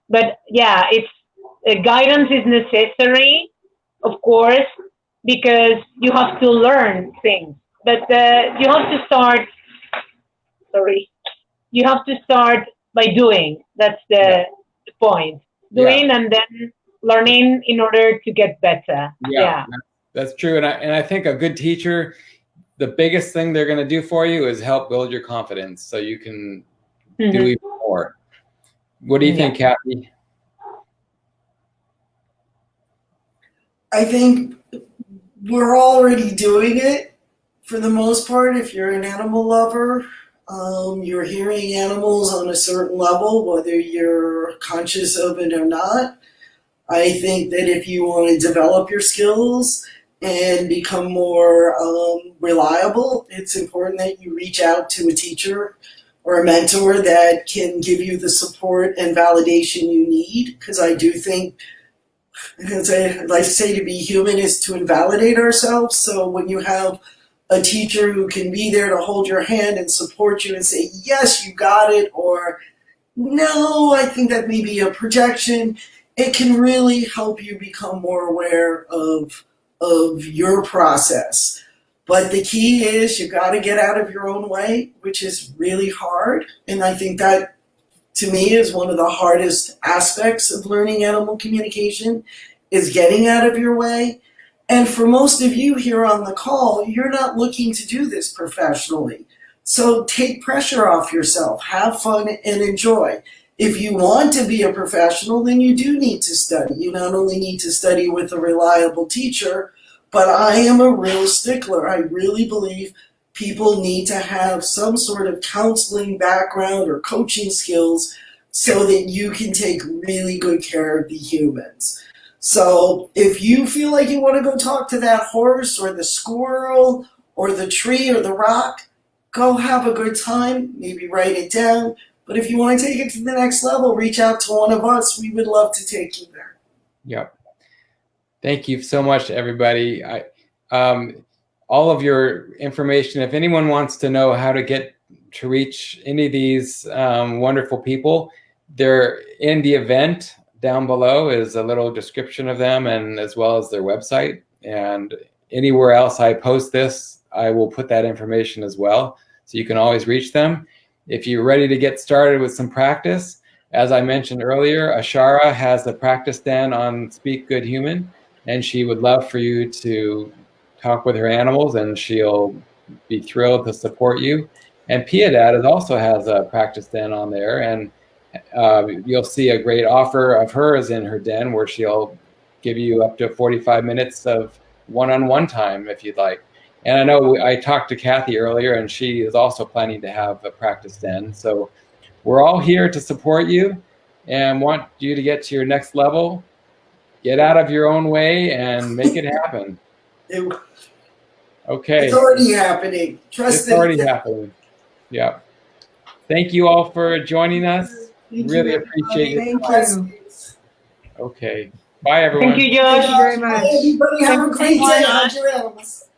But yeah, guidance is necessary, of course, because you have to learn things. But you have to start. Sorry, you have to start by doing. That's the point. Doing and then learning in order to get better. Yeah. That's true. And I think a good teacher, the biggest thing they're going to do for you is help build your confidence so you can do even more. What do you think, Kathy? I think we're already doing it for the most part. If you're an animal lover, you're hearing animals on a certain level, whether you're conscious of it or not. I think that if you want to develop your skills and become more reliable, it's important that you reach out to a teacher or a mentor that can give you the support and validation you need. Because I do think, as I like to say, to be human is to invalidate ourselves. So when you have a teacher who can be there to hold your hand and support you and say, yes, you got it, or no, I think that may be a projection, it can really help you become more aware of your process. But the key is you got to get out of your own way, which is really hard. And I think that, to me, is one of the hardest aspects of learning animal communication, is getting out of your way. And for most of you here on the call, you're not looking to do this professionally. So take pressure off yourself, have fun and enjoy. If you want to be a professional, then you do need to study. You not only need to study with a reliable teacher, but I am a real stickler. I really believe people need to have some sort of counseling background or coaching skills so that you can take really good care of the humans. So if you feel like you want to go talk to that horse or the squirrel or the tree or the rock, go have a good time, maybe write it down. But if you want to take it to the next level, reach out to one of us. We would love to take you there. Yep. Thank you so much, everybody. All of your information, if anyone wants to know how to get to reach any of these wonderful people, they're in the event. Down below is a little description of them, and as well as their website. And anywhere else I post this, I will put that information as well, so you can always reach them. If you're ready to get started with some practice, as I mentioned earlier, Ashara has a practice den on Speak Good Human, and she would love for you to talk with her animals, and she'll be thrilled to support you. And Piedad also has a practice den on there, and you'll see a great offer of hers in her den where she'll give you up to 45 minutes of one-on-one time if you'd like. And I know I talked to Kathy earlier, and she is also planning to have a practice den. So we're all here to support you and want you to get to your next level. Get out of your own way and make it happen. Okay. It's already happening. Trust It's already happening. Yeah. Thank you all for joining us. Really appreciate your Thank time. you. Okay. Bye, everyone. Thank you, Josh. Thank you very much. Bye, everybody. Have a great day. Thank you. Hug your animals.